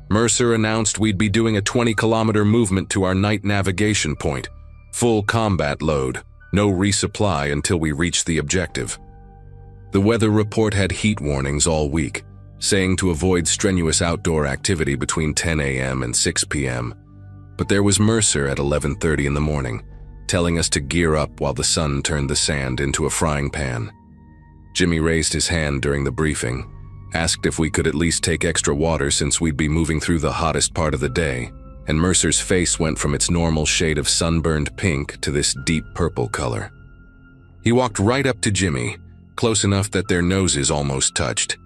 Mercer announced we'd be doing a 20-kilometer movement to our night navigation point, full combat load, no resupply until we reached the objective. The weather report had heat warnings all week, saying to avoid strenuous outdoor activity between 10 a.m. and 6 p.m., but there was Mercer at 11:30 in the morning, telling us to gear up while the sun turned the sand into a frying pan. Jimmy raised his hand during the briefing, asked if we could at least take extra water since we'd be moving through the hottest part of the day, and Mercer's face went from its normal shade of sunburned pink to this deep purple color. He walked right up to Jimmy, close enough that their noses almost touched,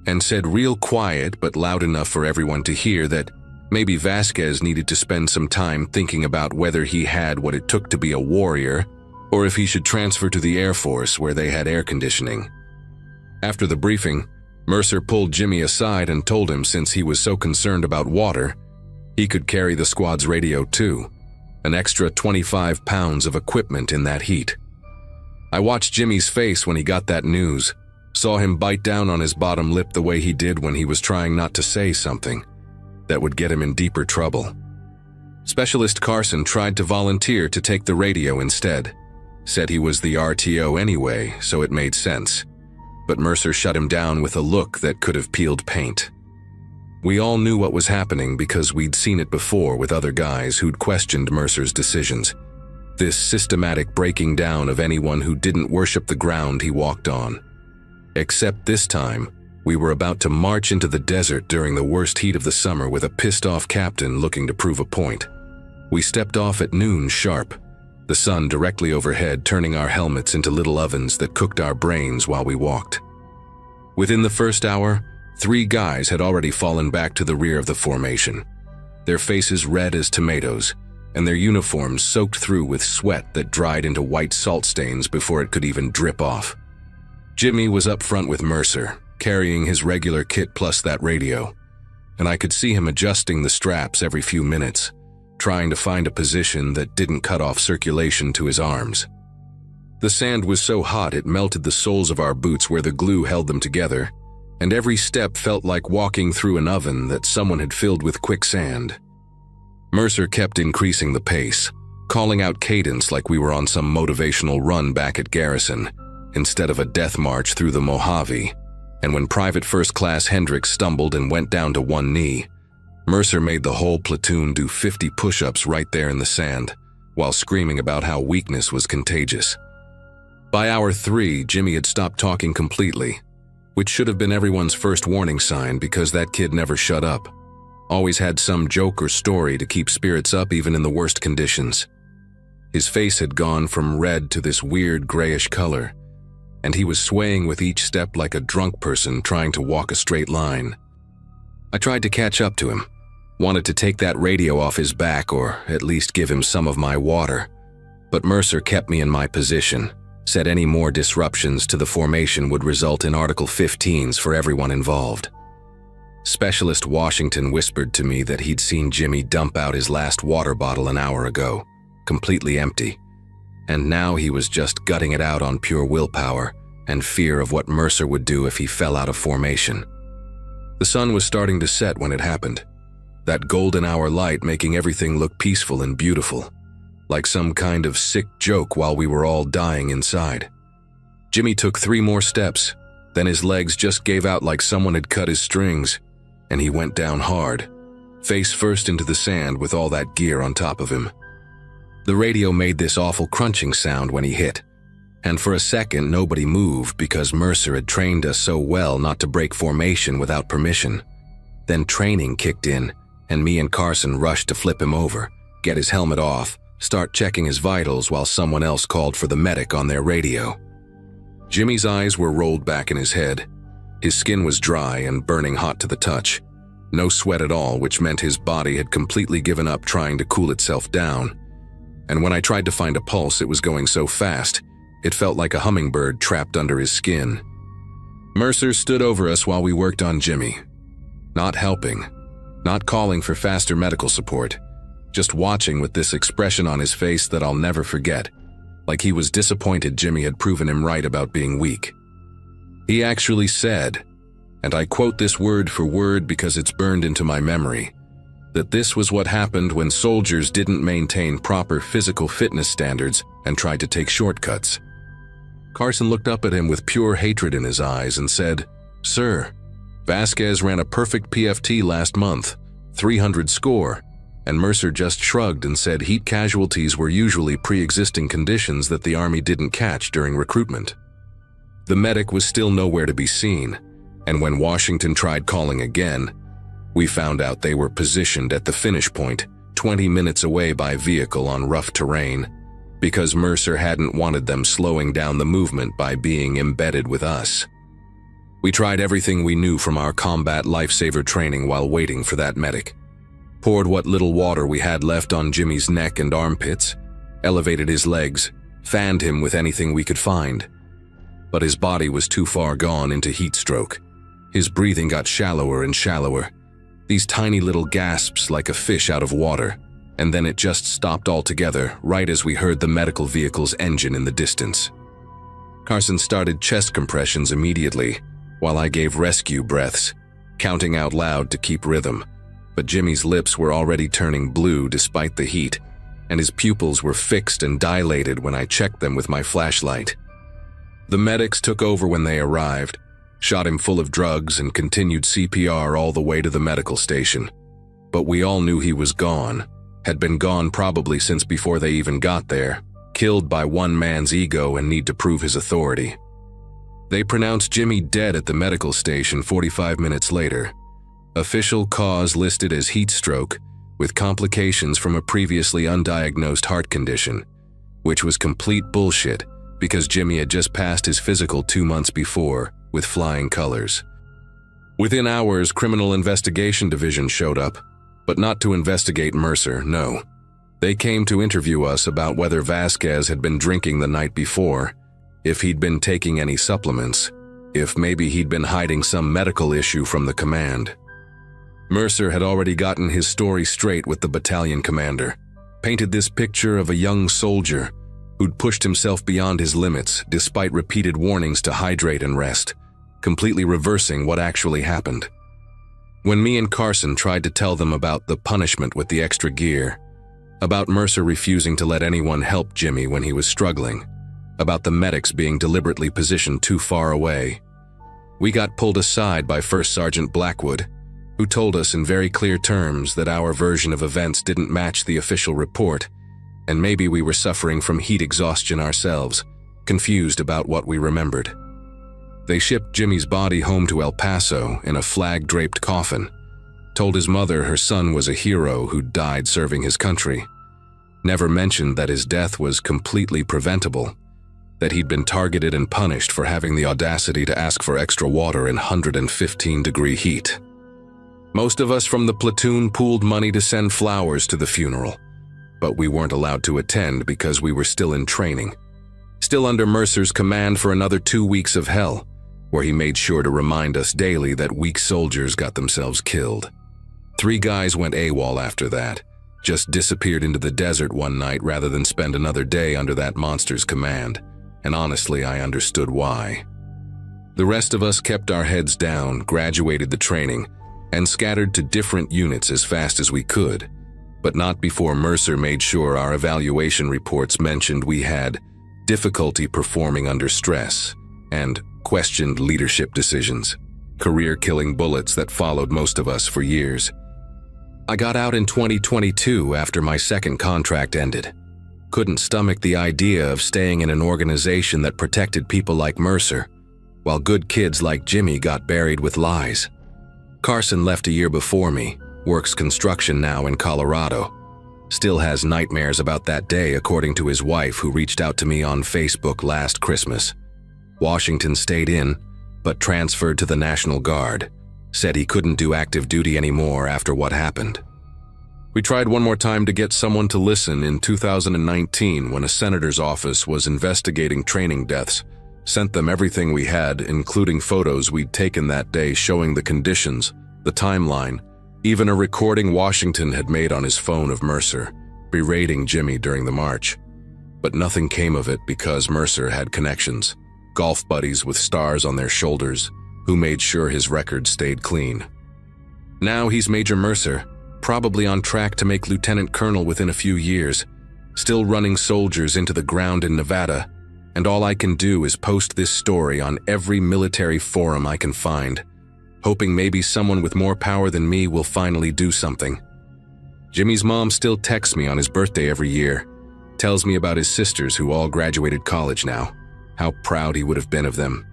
and said real quiet but loud enough for everyone to hear that Maybe Vasquez needed to spend some time thinking about whether he had what it took to be a warrior, or if he should transfer to the Air Force where they had air conditioning. After the briefing, Mercer pulled Jimmy aside and told him since he was so concerned about water, he could carry the squad's radio too, an extra 25 pounds of equipment in that heat. I watched Jimmy's face when he got that news, saw him bite down on his bottom lip the way he did when he was trying not to say something that would get him in deeper trouble. Specialist Carson tried to volunteer to take the radio instead, said he was the RTO anyway, so it made sense. But Mercer shut him down with a look that could have peeled paint. We all knew what was happening because we'd seen it before with other guys who'd questioned Mercer's decisions. This systematic breaking down of anyone who didn't worship the ground he walked on. Except this time, we were about to march into the desert during the worst heat of the summer with a pissed-off captain looking to prove a point. We stepped off at noon sharp, the sun directly overhead turning our helmets into little ovens that cooked our brains while we walked. Within the first hour, 3 guys had already fallen back to the rear of the formation, their faces red as tomatoes, and their uniforms soaked through with sweat that dried into white salt stains before it could even drip off. Jimmy was up front with Mercer, carrying his regular kit plus that radio, and I could see him adjusting the straps every few minutes, trying to find a position that didn't cut off circulation to his arms. The sand was so hot it melted the soles of our boots where the glue held them together, and every step felt like walking through an oven that someone had filled with quicksand. Mercer kept increasing the pace, calling out cadence like we were on some motivational run back at Garrison, instead of a death march through the Mojave, and when Private First Class Hendricks stumbled and went down to one knee, Mercer made the whole platoon do 50 push-ups right there in the sand, while screaming about how weakness was contagious. By hour 3, Jimmy had stopped talking completely, which should have been everyone's first warning sign because that kid never shut up. Always had some joke or story to keep spirits up even in the worst conditions. His face had gone from red to this weird grayish color, and he was swaying with each step like a drunk person trying to walk a straight line. I tried to catch up to him, wanted to take that radio off his back or at least give him some of my water, but Mercer kept me in my position, said any more disruptions to the formation would result in Article 15s for everyone involved. Specialist Washington whispered to me that he'd seen Jimmy dump out his last water bottle an hour ago, completely empty, and now he was just gutting it out on pure willpower and fear of what Mercer would do if he fell out of formation. The sun was starting to set when it happened, that golden hour light making everything look peaceful and beautiful, like some kind of sick joke while we were all dying inside. Jimmy took 3 more steps, then his legs just gave out like someone had cut his strings, and he went down hard, face first into the sand with all that gear on top of him. The radio made this awful crunching sound when he hit, and for a second nobody moved because Mercer had trained us so well not to break formation without permission. Then training kicked in, and me and Carson rushed to flip him over, get his helmet off, start checking his vitals while someone else called for the medic on their radio. Jimmy's eyes were rolled back in his head. His skin was dry and burning hot to the touch. No sweat at all, which meant his body had completely given up trying to cool itself down. And when I tried to find a pulse, it was going so fast, it felt like a hummingbird trapped under his skin. Mercer stood over us while we worked on Jimmy. Not helping, not calling for faster medical support, just watching with this expression on his face that I'll never forget, like he was disappointed Jimmy had proven him right about being weak. He actually said, and I quote this word for word because it's burned into my memory, that this was what happened when soldiers didn't maintain proper physical fitness standards and tried to take shortcuts. Carson looked up at him with pure hatred in his eyes and said, "Sir, Vasquez ran a perfect PFT last month, 300 score, and Mercer just shrugged and said heat casualties were usually pre-existing conditions that the Army didn't catch during recruitment." The medic was still nowhere to be seen, and when Washington tried calling again, we found out they were positioned at the finish point, 20 minutes away by vehicle on rough terrain, because Mercer hadn't wanted them slowing down the movement by being embedded with us. We tried everything we knew from our combat lifesaver training while waiting for that medic. poured what little water we had left on Jimmy's neck and armpits, elevated his legs, fanned him with anything we could find. But his body was too far gone into heat stroke. His breathing got shallower and shallower, these tiny little gasps like a fish out of water, and then it just stopped altogether right as we heard the medical vehicle's engine in the distance. Carson started chest compressions immediately, while I gave rescue breaths, counting out loud to keep rhythm. But Jimmy's lips were already turning blue despite the heat, and his pupils were fixed and dilated when I checked them with my flashlight. The medics took over when they arrived, shot him full of drugs and continued CPR all the way to the medical station. But we all knew he was gone, had been gone probably since before they even got there, killed by one man's ego and need to prove his authority. They pronounced Jimmy dead at the medical station 45 minutes later. Official cause listed as heat stroke, with complications from a previously undiagnosed heart condition, which was complete bullshit because Jimmy had just passed his physical 2 months before with flying colors. Within hours, Criminal Investigation Division showed up, but not to investigate Mercer, no. They came to interview us about whether Vasquez had been drinking the night before, if he'd been taking any supplements, if maybe he'd been hiding some medical issue from the command. Mercer had already gotten his story straight with the battalion commander, painted this picture of a young soldier who'd pushed himself beyond his limits despite repeated warnings to hydrate and rest, completely reversing what actually happened. When me and Carson tried to tell them about the punishment with the extra gear, about Mercer refusing to let anyone help Jimmy when he was struggling, about the medics being deliberately positioned too far away, we got pulled aside by First Sergeant Blackwood, who told us in very clear terms that our version of events didn't match the official report, and maybe we were suffering from heat exhaustion ourselves, confused about what we remembered. They shipped Jimmy's body home to El Paso in a flag-draped coffin, told his mother her son was a hero who died serving his country, never mentioned that his death was completely preventable, that he'd been targeted and punished for having the audacity to ask for extra water in 115-degree heat. Most of us from the platoon pooled money to send flowers to the funeral, but we weren't allowed to attend because we were still in training, still under Mercer's command for another 2 weeks of hell, where he made sure to remind us daily that weak soldiers got themselves killed. 3 guys went AWOL after that, just disappeared into the desert one night rather than spend another day under that monster's command, and honestly I understood why. The rest of us kept our heads down, graduated the training, and scattered to different units as fast as we could, but not before Mercer made sure our evaluation reports mentioned we had difficulty performing under stress and questioned leadership decisions, career-killing bullets that followed most of us for years. I got out in 2022 after my second contract ended. Couldn't stomach the idea of staying in an organization that protected people like Mercer, while good kids like Jimmy got buried with lies. Carson left a year before me, works construction now in Colorado. Still has nightmares about that day according to his wife who reached out to me on Facebook last Christmas. Washington stayed in, but transferred to the National Guard. Said he couldn't do active duty anymore after what happened. We tried one more time to get someone to listen in 2019 when a senator's office was investigating training deaths. Sent them everything we had, including photos we'd taken that day showing the conditions, the timeline, even a recording Washington had made on his phone of Mercer, berating Jimmy during the march. But nothing came of it because Mercer had connections, golf buddies with stars on their shoulders, who made sure his record stayed clean. Now he's Major Mercer, probably on track to make Lieutenant Colonel within a few years, still running soldiers into the ground in Nevada, and all I can do is post this story on every military forum I can find, hoping maybe someone with more power than me will finally do something. Jimmy's mom still texts me on his birthday every year, tells me about his sisters who all graduated college now, how proud he would have been of them.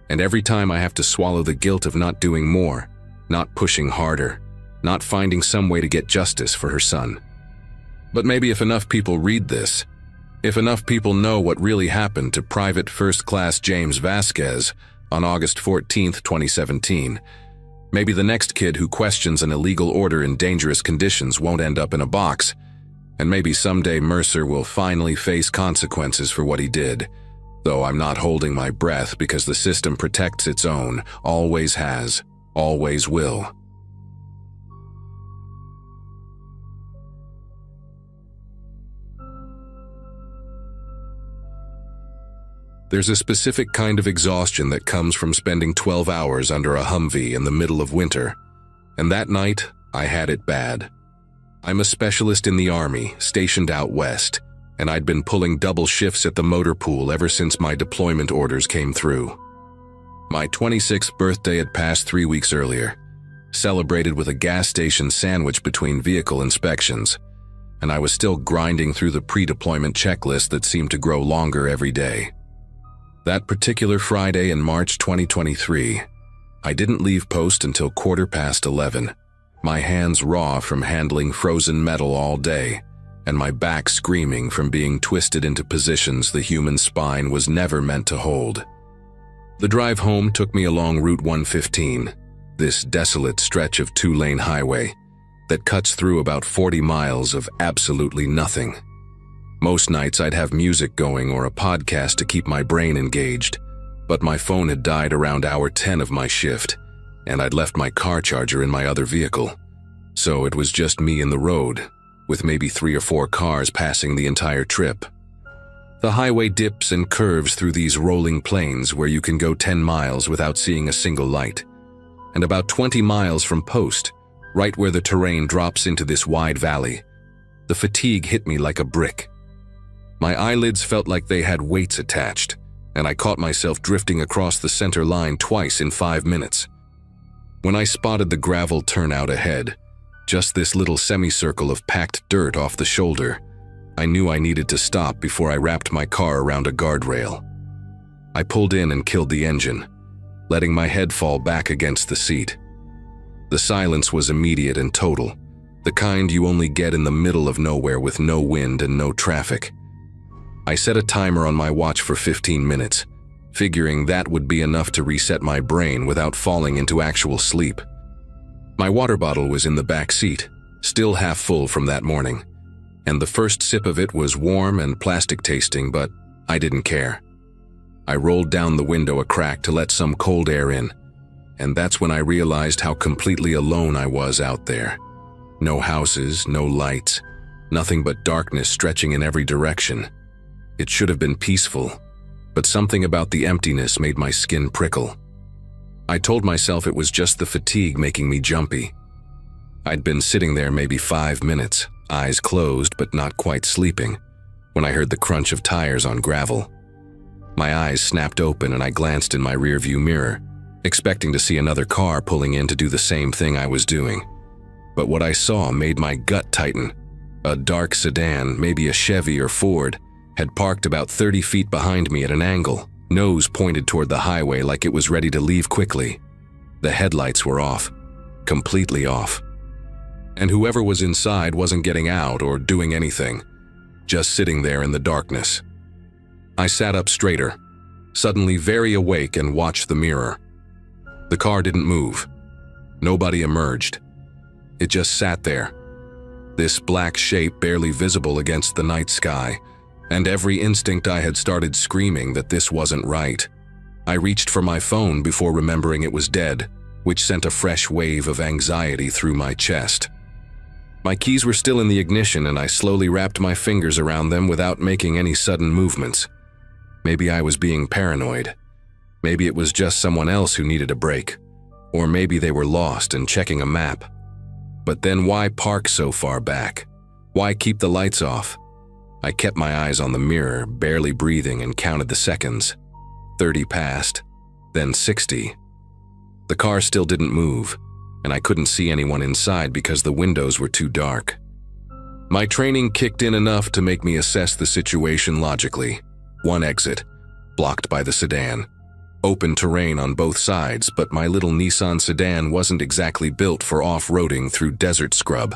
And every time I have to swallow the guilt of not doing more, not pushing harder, not finding some way to get justice for her son. But maybe if enough people read this, if enough people know what really happened to Private First Class James Vasquez on August 14, 2017, Maybe the next kid who questions an illegal order in dangerous conditions won't end up in a box. And maybe someday Mercer will finally face consequences for what he did. Though I'm not holding my breath because the system protects its own, always has, always will. There's a specific kind of exhaustion that comes from spending 12 hours under a Humvee in the middle of winter. And that night, I had it bad. I'm a specialist in the Army, stationed out west, and I'd been pulling double shifts at the motor pool ever since my deployment orders came through. My 26th birthday had passed 3 weeks earlier, celebrated with a gas station sandwich between vehicle inspections, and I was still grinding through the pre-deployment checklist that seemed to grow longer every day. That particular Friday in March 2023, I didn't leave post until 11:15, my hands raw from handling frozen metal all day, and my back screaming from being twisted into positions the human spine was never meant to hold. The drive home took me along Route 115, this desolate stretch of two-lane highway that cuts through about 40 miles of absolutely nothing. Most nights I'd have music going or a podcast to keep my brain engaged, but my phone had died around hour 10 of my shift, and I'd left my car charger in my other vehicle. So it was just me in the road, with maybe 3 or 4 cars passing the entire trip. The highway dips and curves through these rolling plains where you can go 10 miles without seeing a single light. And about 20 miles from post, right where the terrain drops into this wide valley, the fatigue hit me like a brick. My eyelids felt like they had weights attached, and I caught myself drifting across the center line twice in 5 minutes. When I spotted the gravel turnout ahead, just this little semicircle of packed dirt off the shoulder, I knew I needed to stop before I wrapped my car around a guardrail. I pulled in and killed the engine, letting my head fall back against the seat. The silence was immediate and total, the kind you only get in the middle of nowhere with no wind and no traffic. I set a timer on my watch for 15 minutes, figuring that would be enough to reset my brain without falling into actual sleep. My water bottle was in the back seat, still half full from that morning, and the first sip of it was warm and plastic tasting, but I didn't care. I rolled down the window a crack to let some cold air in, and that's when I realized how completely alone I was out there. No houses, no lights, nothing but darkness stretching in every direction. It should have been peaceful, but something about the emptiness made my skin prickle. I told myself it was just the fatigue making me jumpy. I'd been sitting there maybe 5 minutes, eyes closed but not quite sleeping, when I heard the crunch of tires on gravel. My eyes snapped open and I glanced in my rearview mirror, expecting to see another car pulling in to do the same thing I was doing. But what I saw made my gut tighten. A dark sedan, maybe a Chevy or Ford, had parked about 30 feet behind me at an angle, nose pointed toward the highway like it was ready to leave quickly. The headlights were off, completely off. And whoever was inside wasn't getting out or doing anything, just sitting there in the darkness. I sat up straighter, suddenly very awake, and watched the mirror. The car didn't move. Nobody emerged. It just sat there, this black shape barely visible against the night sky, and every instinct I had started screaming that this wasn't right. I reached for my phone before remembering it was dead, which sent a fresh wave of anxiety through my chest. My keys were still in the ignition, and I slowly wrapped my fingers around them without making any sudden movements. Maybe I was being paranoid. Maybe it was just someone else who needed a break. Or maybe they were lost and checking a map. But then why park so far back? Why keep the lights off? I kept my eyes on the mirror, barely breathing, and counted the seconds. 30 passed, then 60. The car still didn't move, and I couldn't see anyone inside because the windows were too dark. My training kicked in enough to make me assess the situation logically. One exit, blocked by the sedan. Open terrain on both sides, but my little Nissan sedan wasn't exactly built for off-roading through desert scrub.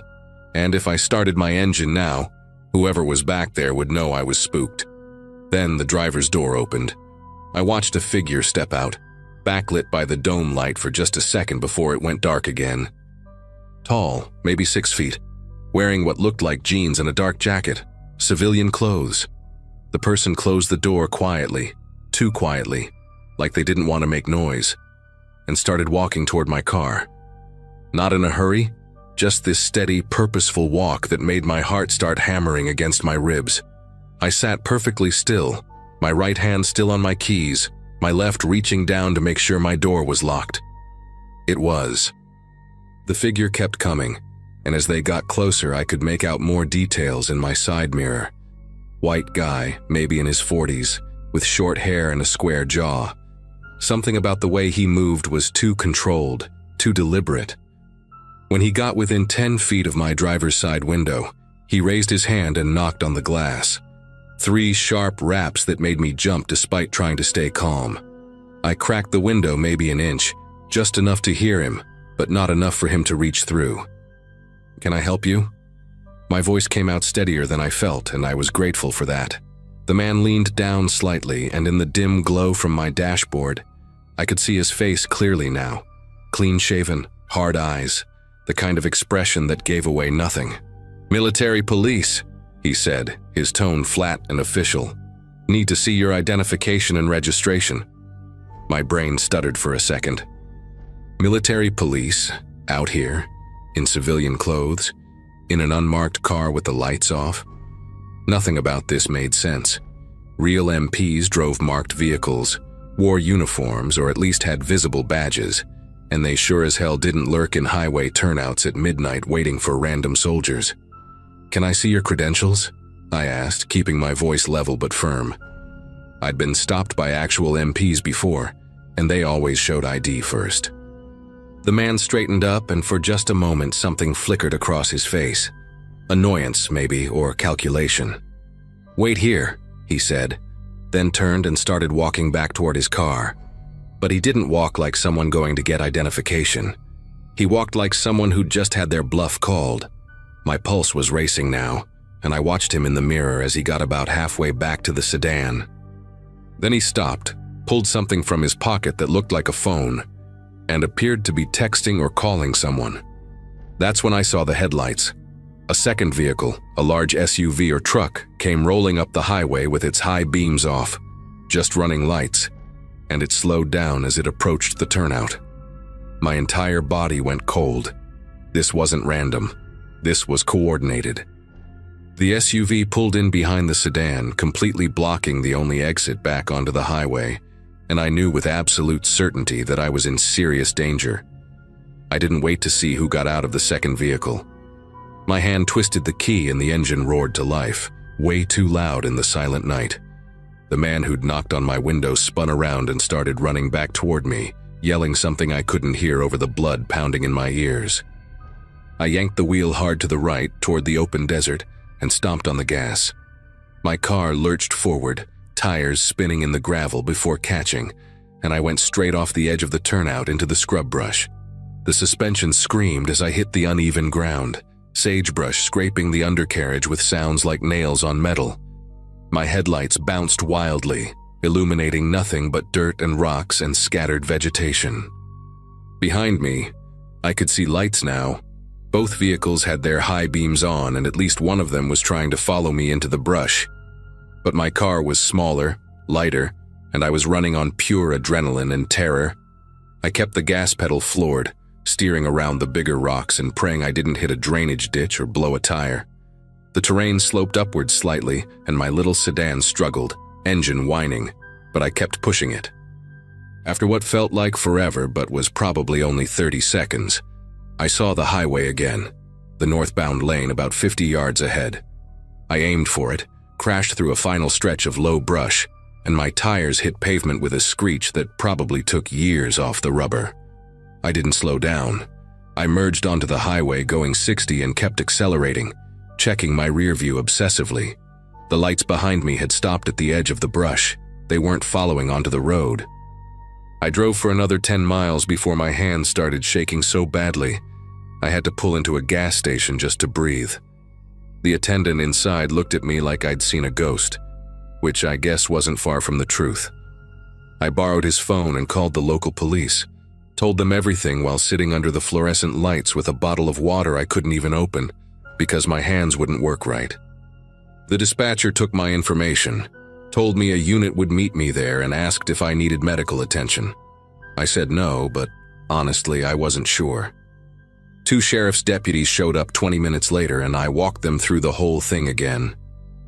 And if I started my engine now, whoever was back there would know I was spooked. Then the driver's door opened. I watched a figure step out, backlit by the dome light for just a second before it went dark again. Tall, maybe 6 feet, wearing what looked like jeans and a dark jacket, civilian clothes. The person closed the door quietly, too quietly, like they didn't want to make noise, and started walking toward my car. Not in a hurry, just this steady, purposeful walk that made my heart start hammering against my ribs. I sat perfectly still, my right hand still on my keys, my left reaching down to make sure my door was locked. It was. The figure kept coming, and as they got closer I could make out more details in my side mirror. White guy, maybe in his 40s, with short hair and a square jaw. Something about the way he moved was too controlled, too deliberate. When he got within 10 feet of my driver's side window, he raised his hand and knocked on the glass. 3 sharp raps that made me jump despite trying to stay calm. I cracked the window maybe an inch, just enough to hear him, but not enough for him to reach through. "Can I help you?" My voice came out steadier than I felt, and I was grateful for that. The man leaned down slightly, and in the dim glow from my dashboard, I could see his face clearly now. Clean-shaven, hard eyes, the kind of expression that gave away nothing. "Military police," he said, his tone flat and official. "Need to see your identification and registration." My brain stuttered for a second. Military police, out here, in civilian clothes, in an unmarked car with the lights off? Nothing about this made sense. Real MPs drove marked vehicles, wore uniforms or at least had visible badges, and they sure as hell didn't lurk in highway turnouts at midnight waiting for random soldiers. "Can I see your credentials?" I asked, keeping my voice level but firm. I'd been stopped by actual MPs before, and they always showed ID first. The man straightened up, and for just a moment something flickered across his face. Annoyance, maybe, or calculation. "Wait here," he said, then turned and started walking back toward his car. But he didn't walk like someone going to get identification. He walked like someone who'd just had their bluff called. My pulse was racing now, and I watched him in the mirror as he got about halfway back to the sedan. Then he stopped, pulled something from his pocket that looked like a phone, and appeared to be texting or calling someone. That's when I saw the headlights. A second vehicle, a large SUV or truck, came rolling up the highway with its high beams off, just running lights, and it slowed down as it approached the turnout. My entire body went cold. This wasn't random. This was coordinated. The SUV pulled in behind the sedan, completely blocking the only exit back onto the highway, and I knew with absolute certainty that I was in serious danger. I didn't wait to see who got out of the second vehicle. My hand twisted the key and the engine roared to life, way too loud in the silent night. The man who'd knocked on my window spun around and started running back toward me, yelling something I couldn't hear over the blood pounding in my ears. I yanked the wheel hard to the right toward the open desert and stomped on the gas. My car lurched forward, tires spinning in the gravel before catching, and I went straight off the edge of the turnout into the scrub brush. The suspension screamed as I hit the uneven ground, sagebrush scraping the undercarriage with sounds like nails on metal. My headlights bounced wildly, illuminating nothing but dirt and rocks and scattered vegetation. Behind me, I could see lights now. Both vehicles had their high beams on, and at least one of them was trying to follow me into the brush. But my car was smaller, lighter, and I was running on pure adrenaline and terror. I kept the gas pedal floored, steering around the bigger rocks and praying I didn't hit a drainage ditch or blow a tire. The terrain sloped upwards slightly, and my little sedan struggled, engine whining, but I kept pushing it. After what felt like forever but was probably only 30 seconds, I saw the highway again, the northbound lane about 50 yards ahead. I aimed for it, crashed through a final stretch of low brush, and my tires hit pavement with a screech that probably took years off the rubber. I didn't slow down. I merged onto the highway going 60 and kept accelerating, checking my rear view obsessively. The lights behind me had stopped at the edge of the brush. They weren't following onto the road. I drove for another 10 miles before my hands started shaking so badly I had to pull into a gas station just to breathe. The attendant inside looked at me like I'd seen a ghost, which I guess wasn't far from the truth. I borrowed his phone and called the local police, told them everything while sitting under the fluorescent lights with a bottle of water I couldn't even open because my hands wouldn't work right. The dispatcher took my information, told me a unit would meet me there and asked if I needed medical attention. I said no, but honestly, I wasn't sure. 2 sheriff's deputies showed up 20 minutes later and I walked them through the whole thing again.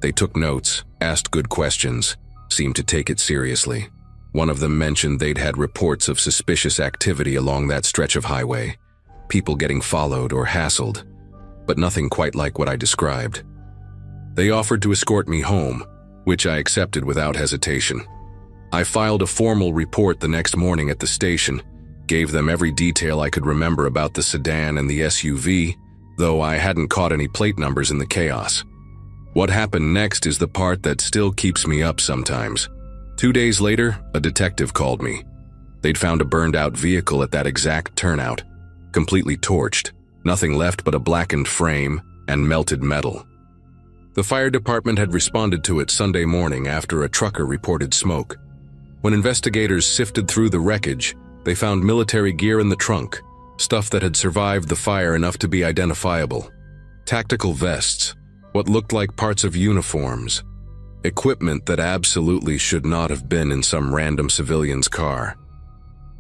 They took notes, asked good questions, seemed to take it seriously. One of them mentioned they'd had reports of suspicious activity along that stretch of highway, people getting followed or hassled, but nothing quite like what I described. They offered to escort me home, which I accepted without hesitation. I filed a formal report the next morning at the station, gave them every detail I could remember about the sedan and the SUV, though I hadn't caught any plate numbers in the chaos. What happened next is the part that still keeps me up sometimes. 2 days later, a detective called me. They'd found a burned-out vehicle at that exact turnout, completely torched, nothing left but a blackened frame and melted metal. The fire department had responded to it Sunday morning after a trucker reported smoke. When investigators sifted through the wreckage, they found military gear in the trunk, stuff that had survived the fire enough to be identifiable. Tactical vests, what looked like parts of uniforms, equipment that absolutely should not have been in some random civilian's car.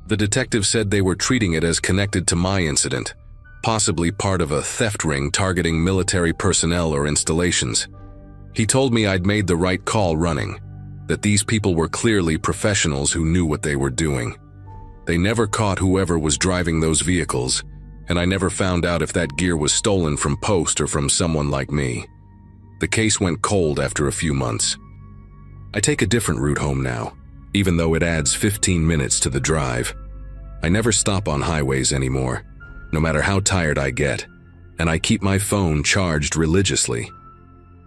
The detective said they were treating it as connected to my incident, possibly part of a theft ring targeting military personnel or installations. He told me I'd made the right call running, that these people were clearly professionals who knew what they were doing. They never caught whoever was driving those vehicles, and I never found out if that gear was stolen from Post or from someone like me. The case went cold after a few months. I take a different route home now, even though it adds 15 minutes to the drive. I never stop on highways anymore, no matter how tired I get, and I keep my phone charged religiously.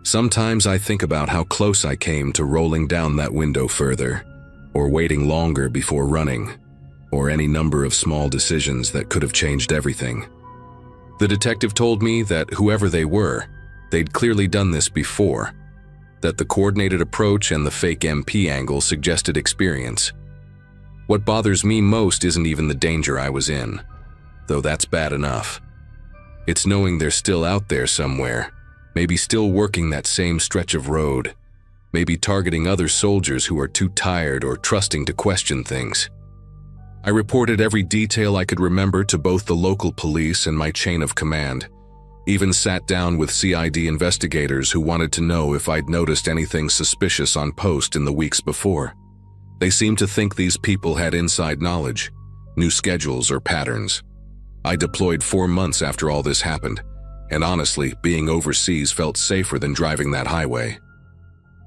Sometimes I think about how close I came to rolling down that window further, or waiting longer before running, or any number of small decisions that could have changed everything. The detective told me that whoever they were, they'd clearly done this before, that the coordinated approach and the fake MP angle suggested experience. What bothers me most isn't even the danger I was in, though that's bad enough. It's knowing they're still out there somewhere, maybe still working that same stretch of road, maybe targeting other soldiers who are too tired or trusting to question things. I reported every detail I could remember to both the local police and my chain of command, even sat down with CID investigators who wanted to know if I'd noticed anything suspicious on post in the weeks before. They seemed to think these people had inside knowledge, knew schedules or patterns. I deployed 4 months after all this happened, and honestly, being overseas felt safer than driving that highway.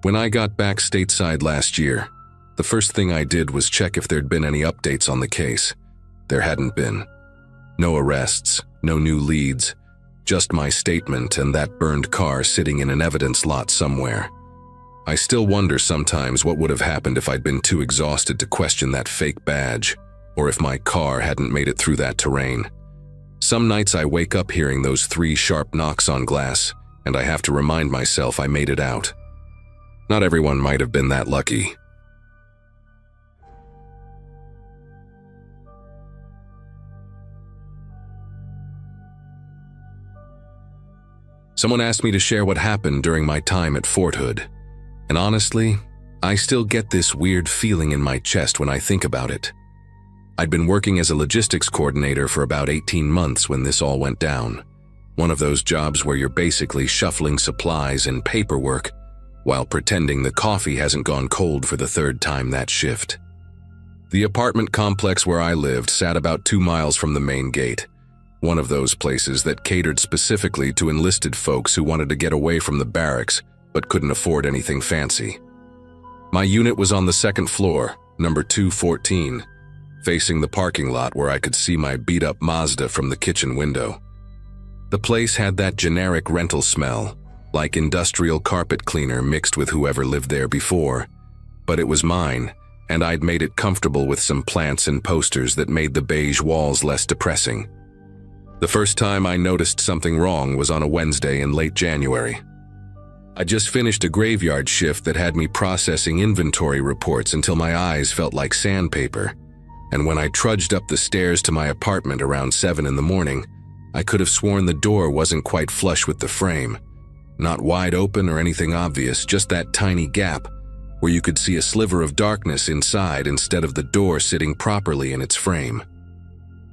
When I got back stateside last year, the first thing I did was check if there'd been any updates on the case. There hadn't been. No arrests, no new leads, just my statement and that burned car sitting in an evidence lot somewhere. I still wonder sometimes what would have happened if I'd been too exhausted to question that fake badge, or if my car hadn't made it through that terrain. Some nights I wake up hearing those 3 sharp knocks on glass, and I have to remind myself I made it out. Not everyone might have been that lucky. Someone asked me to share what happened during my time at Fort Hood, and honestly, I still get this weird feeling in my chest when I think about it. I'd been working as a logistics coordinator for about 18 months when this all went down. One of those jobs where you're basically shuffling supplies and paperwork while pretending the coffee hasn't gone cold for the 3rd time that shift. The apartment complex where I lived sat about 2 miles from the main gate, one of those places that catered specifically to enlisted folks who wanted to get away from the barracks but couldn't afford anything fancy. My unit was on the 2nd floor, number 214, facing the parking lot where I could see my beat-up Mazda from the kitchen window. The place had that generic rental smell, like industrial carpet cleaner mixed with whoever lived there before, but it was mine, and I'd made it comfortable with some plants and posters that made the beige walls less depressing. The first time I noticed something wrong was on a Wednesday in late January. I just finished a graveyard shift that had me processing inventory reports until my eyes felt like sandpaper. And when I trudged up the stairs to my apartment around 7 in the morning, I could have sworn the door wasn't quite flush with the frame. Not wide open or anything obvious, just that tiny gap where you could see a sliver of darkness inside instead of the door sitting properly in its frame.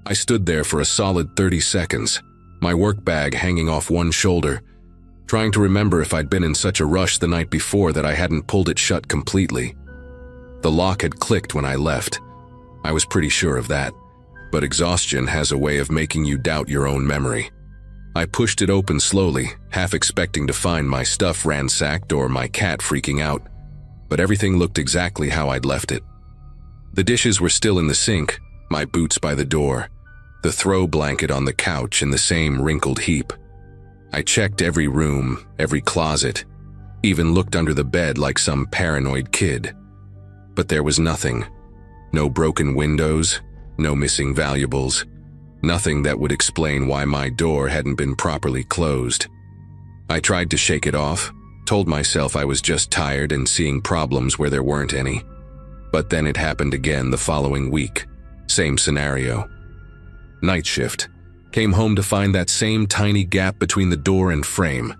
I stood there for a solid 30 seconds, my work bag hanging off one shoulder, trying to remember if I'd been in such a rush the night before that I hadn't pulled it shut completely. The lock had clicked when I left. I was pretty sure of that, but exhaustion has a way of making you doubt your own memory. I pushed it open slowly, half expecting to find my stuff ransacked or my cat freaking out, but everything looked exactly how I'd left it. The dishes were still in the sink, my boots by the door, the throw blanket on the couch in the same wrinkled heap. I checked every room, every closet, even looked under the bed like some paranoid kid. But there was nothing. No broken windows, no missing valuables, nothing that would explain why my door hadn't been properly closed. I tried to shake it off, told myself I was just tired and seeing problems where there weren't any. But then it happened again the following week. Same scenario. Night shift. Came home to find that same tiny gap between the door and frame,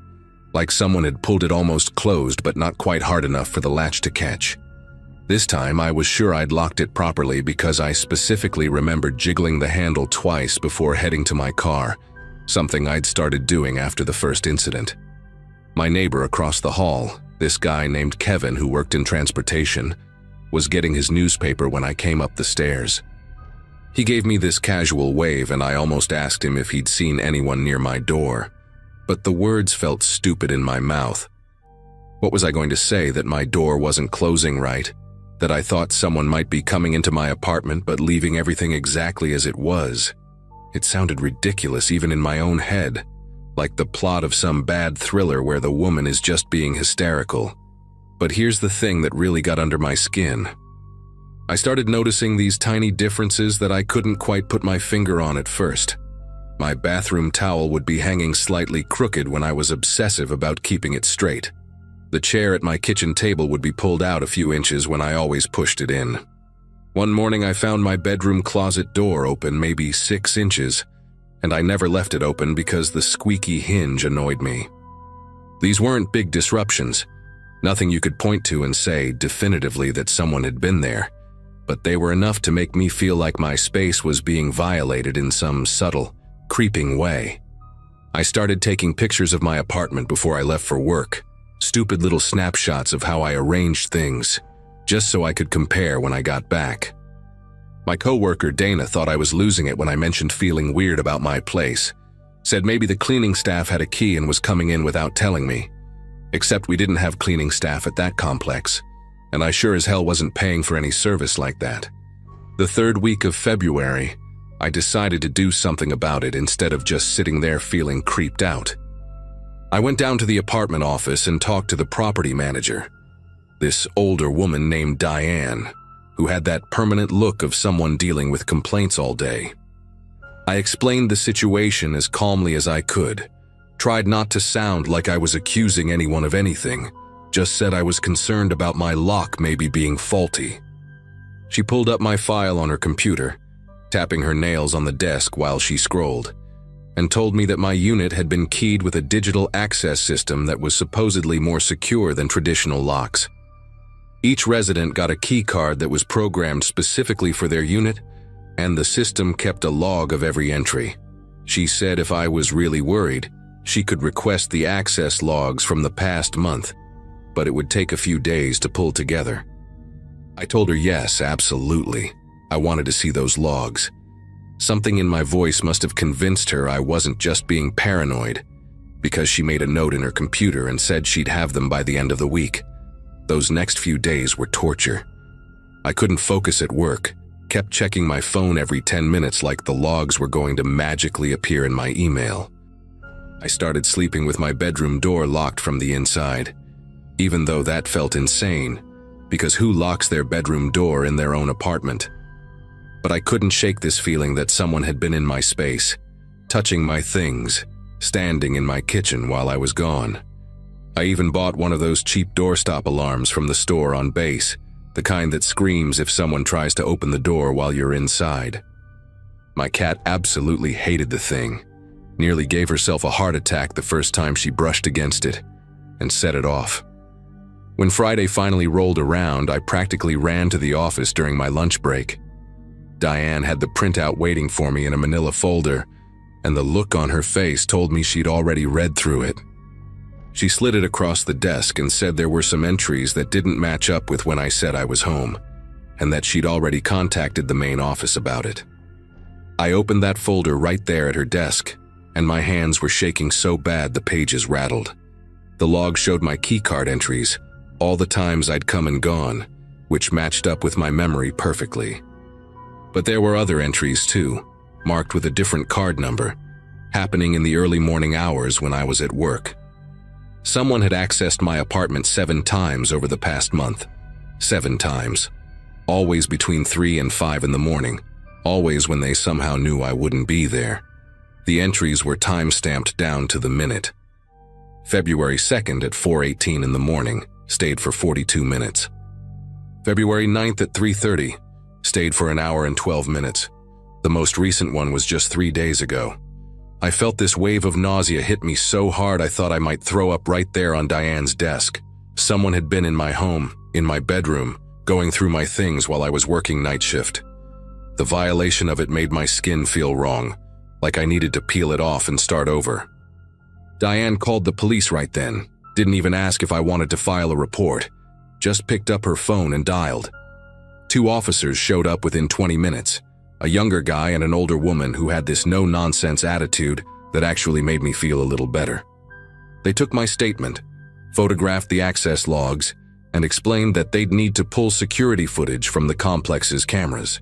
like someone had pulled it almost closed but not quite hard enough for the latch to catch. This time I was sure I'd locked it properly because I specifically remembered jiggling the handle twice before heading to my car, something I'd started doing after the first incident. My neighbor across the hall, this guy named Kevin who worked in transportation, was getting his newspaper when I came up the stairs. He gave me this casual wave and I almost asked him if he'd seen anyone near my door, but the words felt stupid in my mouth. What was I going to say, that my door wasn't closing right? That I thought someone might be coming into my apartment but leaving everything exactly as it was? It sounded ridiculous even in my own head, like the plot of some bad thriller where the woman is just being hysterical. But here's the thing that really got under my skin. I started noticing these tiny differences that I couldn't quite put my finger on at first. My bathroom towel would be hanging slightly crooked when I was obsessive about keeping it straight. The chair at my kitchen table would be pulled out a few inches when I always pushed it in. One morning I found my bedroom closet door open maybe 6 inches, and I never left it open because the squeaky hinge annoyed me. These weren't big disruptions, nothing you could point to and say definitively that someone had been there, but they were enough to make me feel like my space was being violated in some subtle, creeping way. I started taking pictures of my apartment before I left for work, stupid little snapshots of how I arranged things, just so I could compare when I got back. My coworker Dana thought I was losing it when I mentioned feeling weird about my place, said maybe the cleaning staff had a key and was coming in without telling me. Except we didn't have cleaning staff at that complex, and I sure as hell wasn't paying for any service like that. The 3rd week of February, I decided to do something about it instead of just sitting there feeling creeped out. I went down to the apartment office and talked to the property manager, this older woman named Diane, who had that permanent look of someone dealing with complaints all day. I explained the situation as calmly as I could, tried not to sound like I was accusing anyone of anything, just said I was concerned about my lock maybe being faulty. She pulled up my file on her computer, tapping her nails on the desk while she scrolled, and told me that my unit had been keyed with a digital access system that was supposedly more secure than traditional locks. Each resident got a key card that was programmed specifically for their unit, and the system kept a log of every entry. She said if I was really worried, she could request the access logs from the past month, but it would take a few days to pull together. I told her yes, absolutely. I wanted to see those logs. Something in my voice must have convinced her I wasn't just being paranoid, because she made a note in her computer and said she'd have them by the end of the week. Those next few days were torture. I couldn't focus at work, kept checking my phone every 10 minutes like the logs were going to magically appear in my email. I started sleeping with my bedroom door locked from the inside, even though that felt insane, because who locks their bedroom door in their own apartment? But I couldn't shake this feeling that someone had been in my space, touching my things, standing in my kitchen while I was gone. I even bought one of those cheap doorstop alarms from the store on base, the kind that screams if someone tries to open the door while you're inside. My cat absolutely hated the thing, nearly gave herself a heart attack the first time she brushed against it, and set it off. When Friday finally rolled around, I practically ran to the office during my lunch break. Diane had the printout waiting for me in a manila folder, and the look on her face told me she'd already read through it. She slid it across the desk and said there were some entries that didn't match up with when I said I was home, and that she'd already contacted the main office about it. I opened that folder right there at her desk, and my hands were shaking so bad the pages rattled. The log showed my keycard entries, all the times I'd come and gone, which matched up with my memory perfectly. But there were other entries too, marked with a different card number, happening in the early morning hours when I was at work. Someone had accessed my apartment 7 times over the past month. 7 times. Always between 3 and 5 in the morning, always when they somehow knew I wouldn't be there. The entries were time-stamped down to the minute. February 2nd at 4:18 in the morning, stayed for 42 minutes. February 9th at 3:30, stayed for an hour and 12 minutes. The most recent one was just 3 days ago. I felt this wave of nausea hit me so hard I thought I might throw up right there on Diane's desk. Someone had been in my home, in my bedroom, going through my things while I was working night shift. The violation of it made my skin feel wrong, like I needed to peel it off and start over. Diane called the police right then, didn't even ask if I wanted to file a report, just picked up her phone and dialed. 2 officers showed up within 20 minutes, a younger guy and an older woman who had this no-nonsense attitude that actually made me feel a little better. They took my statement, photographed the access logs, and explained that they'd need to pull security footage from the complex's cameras.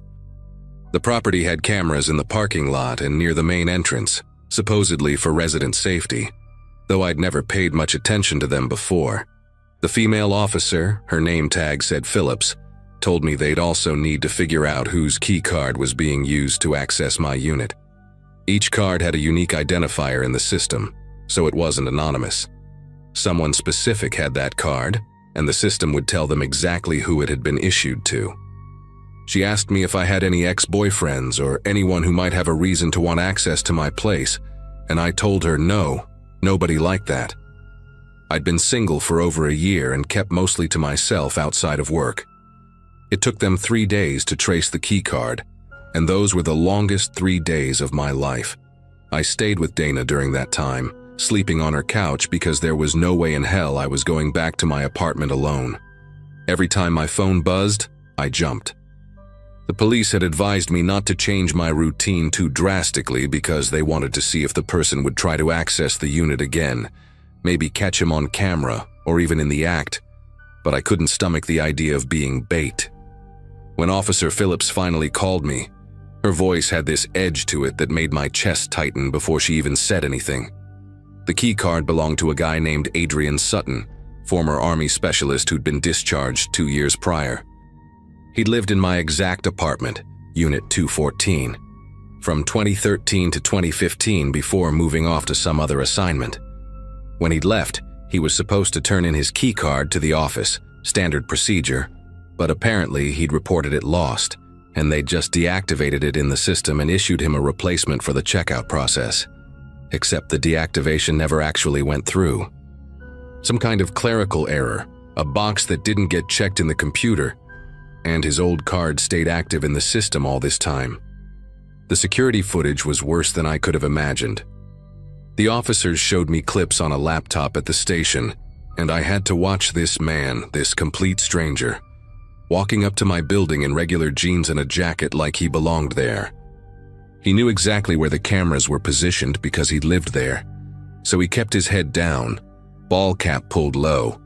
The property had cameras in the parking lot and near the main entrance, supposedly for resident safety, though I'd never paid much attention to them before. The female officer, her name tag said Phillips, told me they'd also need to figure out whose keycard was being used to access my unit. Each card had a unique identifier in the system, so it wasn't anonymous. Someone specific had that card, and the system would tell them exactly who it had been issued to. She asked me if I had any ex-boyfriends or anyone who might have a reason to want access to my place, and I told her no, nobody like that. I'd been single for over a year and kept mostly to myself outside of work. It took them 3 days to trace the keycard, and those were the longest 3 days of my life. I stayed with Dana during that time, sleeping on her couch because there was no way in hell I was going back to my apartment alone. Every time my phone buzzed, I jumped. The police had advised me not to change my routine too drastically because they wanted to see if the person would try to access the unit again, maybe catch him on camera or even in the act, but I couldn't stomach the idea of being bait. When Officer Phillips finally called me, her voice had this edge to it that made my chest tighten before she even said anything. The key card belonged to a guy named Adrian Sutton, former Army specialist who'd been discharged 2 years prior. He'd lived in my exact apartment, Unit 214, from 2013 to 2015 before moving off to some other assignment. When he'd left, he was supposed to turn in his key card to the office, standard procedure, but apparently he'd reported it lost, and they'd just deactivated it in the system and issued him a replacement for the checkout process. Except the deactivation never actually went through. Some kind of clerical error, a box that didn't get checked in the computer, and his old card stayed active in the system all this time. The security footage was worse than I could have imagined. The officers showed me clips on a laptop at the station, and I had to watch this man, this complete stranger, walking up to my building in regular jeans and a jacket like he belonged there. He knew exactly where the cameras were positioned because he'd lived there, so he kept his head down, ball cap pulled low,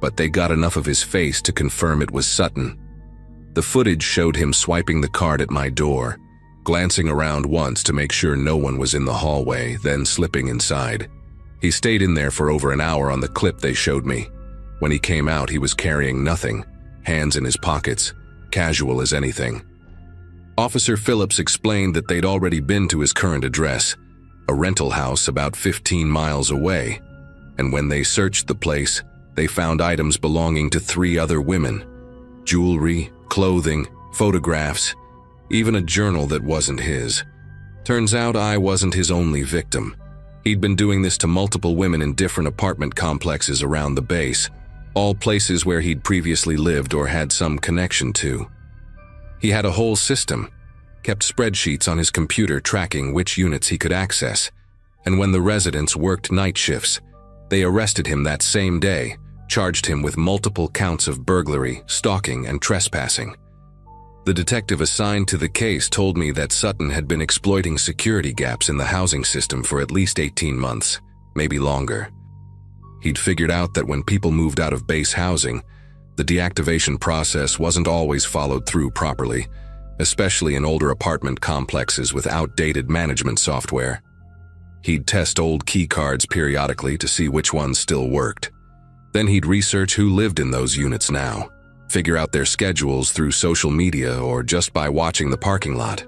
but they got enough of his face to confirm it was Sutton. The footage showed him swiping the card at my door, glancing around once to make sure no one was in the hallway, then slipping inside. He stayed in there for over an hour on the clip they showed me. When he came out, he was carrying nothing, hands in his pockets, casual as anything. Officer Phillips explained that they'd already been to his current address, a rental house about 15 miles away, and when they searched the place, they found items belonging to 3 other women: jewelry, clothing, photographs, even a journal that wasn't his. Turns out I wasn't his only victim. He'd been doing this to multiple women in different apartment complexes around the base, all places where he'd previously lived or had some connection to. He had a whole system, kept spreadsheets on his computer tracking which units he could access, and when the residents worked night shifts, they arrested him that same day, charged him with multiple counts of burglary, stalking, and trespassing. The detective assigned to the case told me that Sutton had been exploiting security gaps in the housing system for at least 18 months, maybe longer. He'd figured out that when people moved out of base housing, the deactivation process wasn't always followed through properly, especially in older apartment complexes with outdated management software. He'd test old key cards periodically to see which ones still worked. Then he'd research who lived in those units now, figure out their schedules through social media or just by watching the parking lot.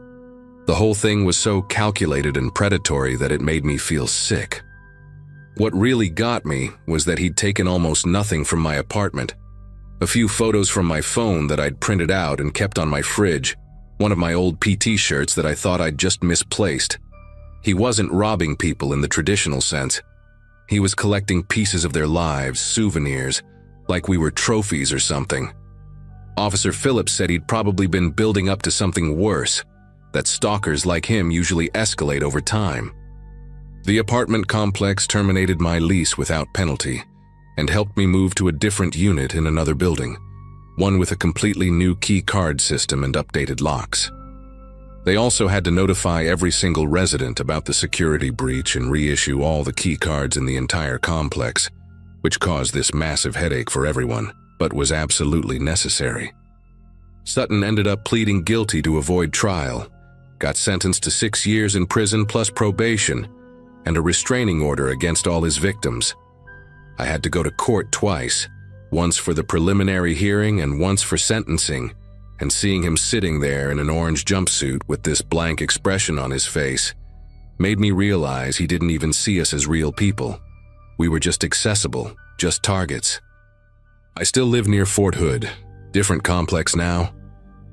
The whole thing was so calculated and predatory that it made me feel sick. What really got me was that he'd taken almost nothing from my apartment. A few photos from my phone that I'd printed out and kept on my fridge, one of my old PT shirts that I thought I'd just misplaced. He wasn't robbing people in the traditional sense. He was collecting pieces of their lives, souvenirs, like we were trophies or something. Officer Phillips said he'd probably been building up to something worse, that stalkers like him usually escalate over time. The apartment complex terminated my lease without penalty and helped me move to a different unit in another building, one with a completely new key card system and updated locks. They also had to notify every single resident about the security breach and reissue all the key cards in the entire complex, which caused this massive headache for everyone, but was absolutely necessary. Sutton ended up pleading guilty to avoid trial, got sentenced to 6 years in prison plus probation, and a restraining order against all his victims. I had to go to court twice, once for the preliminary hearing and once for sentencing, and seeing him sitting there in an orange jumpsuit with this blank expression on his face made me realize he didn't even see us as real people. We were just accessible, just targets. I still live near Fort Hood, different complex now,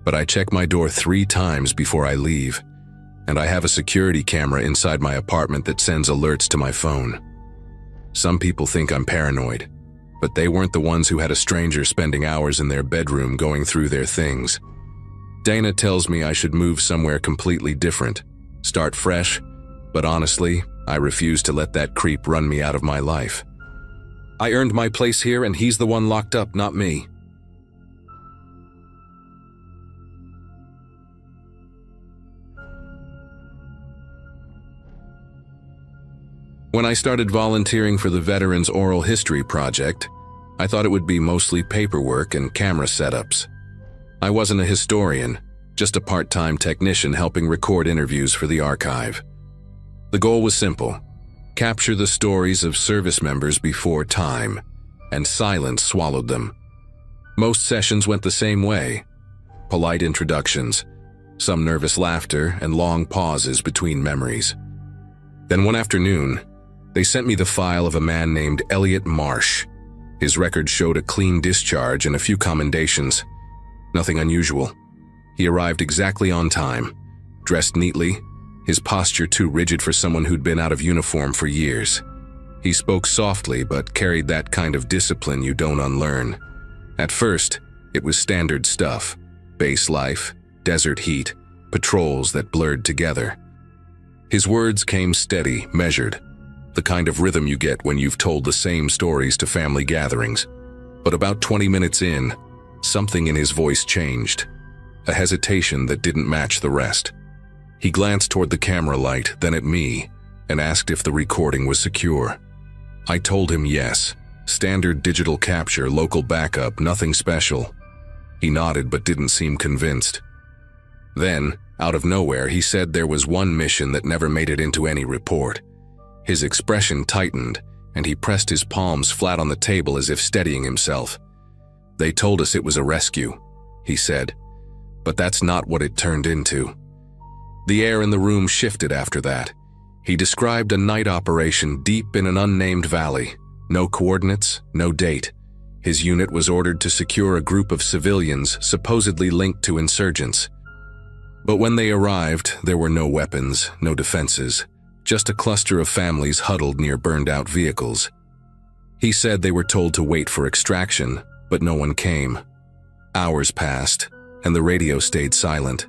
but I check my door 3 times before I leave, and I have a security camera inside my apartment that sends alerts to my phone. Some people think I'm paranoid, but they weren't the ones who had a stranger spending hours in their bedroom going through their things. Dana tells me I should move somewhere completely different, start fresh, but honestly, I refuse to let that creep run me out of my life. I earned my place here and he's the one locked up, not me. When I started volunteering for the Veterans Oral History Project, I thought it would be mostly paperwork and camera setups. I wasn't a historian, just a part-time technician helping record interviews for the archive. The goal was simple: capture the stories of service members before time, and silence swallowed them. Most sessions went the same way: polite introductions, some nervous laughter, and long pauses between memories. Then one afternoon, they sent me the file of a man named Elliot Marsh. His record showed a clean discharge and a few commendations. Nothing unusual. He arrived exactly on time, dressed neatly, his posture too rigid for someone who'd been out of uniform for years. He spoke softly but carried that kind of discipline you don't unlearn. At first, it was standard stuff: base life, desert heat, patrols that blurred together. His words came steady, measured, the kind of rhythm you get when you've told the same stories to family gatherings. But about 20 minutes in, something in his voice changed, a hesitation that didn't match the rest. He glanced toward the camera light, then at me, and asked if the recording was secure. I told him yes, standard digital capture, local backup, nothing special. He nodded but didn't seem convinced. Then, out of nowhere, he said there was one mission that never made it into any report. His expression tightened, and he pressed his palms flat on the table as if steadying himself. "They told us it was a rescue," he said, "but that's not what it turned into." The air in the room shifted after that. He described a night operation deep in an unnamed valley, No coordinates, no date. His unit was ordered to secure a group of civilians supposedly linked to insurgents. But when they arrived, there were no weapons, no defenses, just a cluster of families huddled near burned-out vehicles. He said they were told to wait for extraction, but no one came. Hours passed, and the radio stayed silent.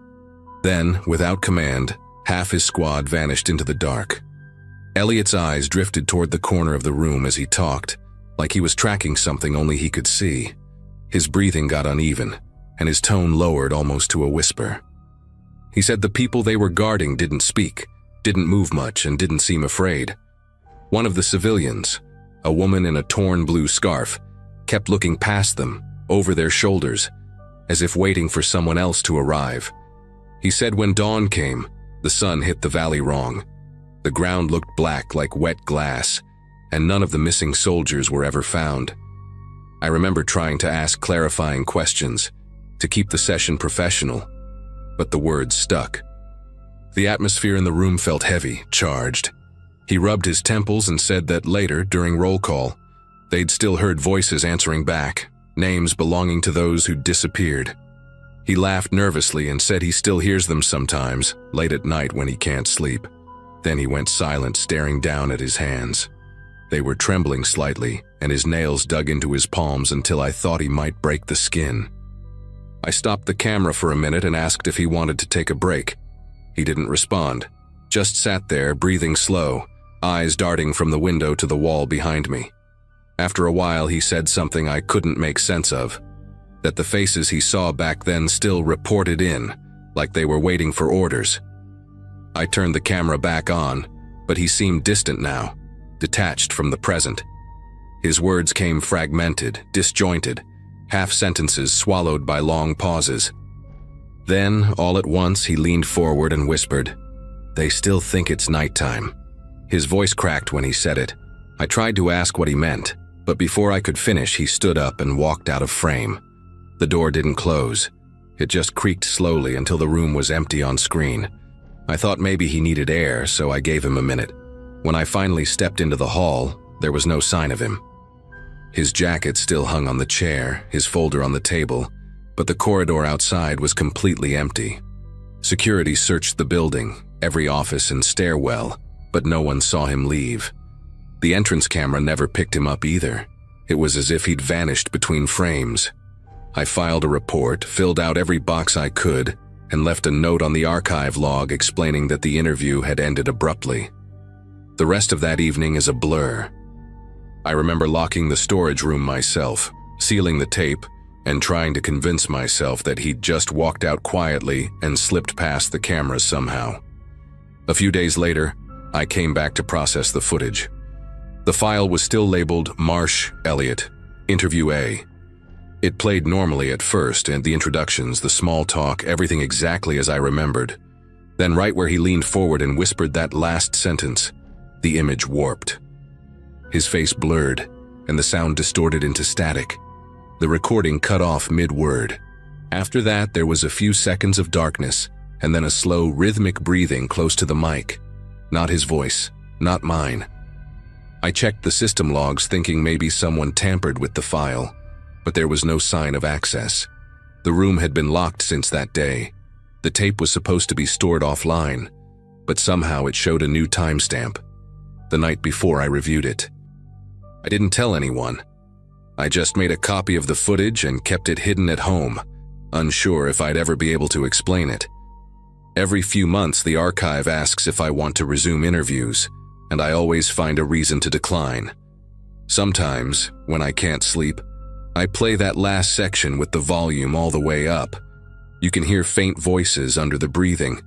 Then, without command, half his squad vanished into the dark. Elliot's eyes drifted toward the corner of the room as he talked, like he was tracking something only he could see. His breathing got uneven, and his tone lowered almost to a whisper. He said the people they were guarding didn't speak, didn't move much, and didn't seem afraid. One of the civilians, a woman in a torn blue scarf, kept looking past them, over their shoulders, as if waiting for someone else to arrive. He said when dawn came, the sun hit the valley wrong. The ground looked black like wet glass, and none of the missing soldiers were ever found. I remember trying to ask clarifying questions, to keep the session professional, but the words stuck. The atmosphere in the room felt heavy, charged. He rubbed his temples and said that later, during roll call, they'd still heard voices answering back, names belonging to those who'd disappeared. He laughed nervously and said he still hears them sometimes, late at night when he can't sleep. Then he went silent, staring down at his hands. They were trembling slightly, and his nails dug into his palms until I thought he might break the skin. I stopped the camera for a minute and asked if he wanted to take a break. He didn't respond, just sat there, breathing slow, eyes darting from the window to the wall behind me. After a while, he said something I couldn't make sense of, that the faces he saw back then still reported in, like they were waiting for orders. I turned the camera back on, but he seemed distant now, detached from the present. His words came fragmented, disjointed, half-sentences swallowed by long pauses. Then, all at once, he leaned forward and whispered, "They still think it's nighttime." His voice cracked when he said it. I tried to ask what he meant, but before I could finish, he stood up and walked out of frame. The door didn't close. It just creaked slowly until the room was empty on screen. I thought maybe he needed air, so I gave him a minute. When I finally stepped into the hall, there was no sign of him. His jacket still hung on the chair, his folder on the table, but the corridor outside was completely empty. Security searched the building, every office and stairwell, but no one saw him leave. The entrance camera never picked him up either. It was as if he'd vanished between frames. I filed a report, filled out every box I could, and left a note on the archive log explaining that the interview had ended abruptly. The rest of that evening is a blur. I remember locking the storage room myself, sealing the tape, and trying to convince myself that he'd just walked out quietly and slipped past the cameras somehow. A few days later, I came back to process the footage. The file was still labeled Marsh, Elliot, Interview A. It played normally at first, and the introductions, the small talk, everything exactly as I remembered. Then right where he leaned forward and whispered that last sentence, the image warped. His face blurred, and the sound distorted into static. The recording cut off mid-word. After that, there was a few seconds of darkness, and then a slow, rhythmic breathing close to the mic. Not his voice, not mine. I checked the system logs thinking maybe someone tampered with the file, but there was no sign of access. The room had been locked since that day. The tape was supposed to be stored offline, but somehow it showed a new timestamp. The night before I reviewed it. I didn't tell anyone. I just made a copy of the footage and kept it hidden at home, unsure if I'd ever be able to explain it. Every few months, the archive asks if I want to resume interviews, and I always find a reason to decline. Sometimes, when I can't sleep, I play that last section with the volume all the way up. You can hear faint voices under the breathing.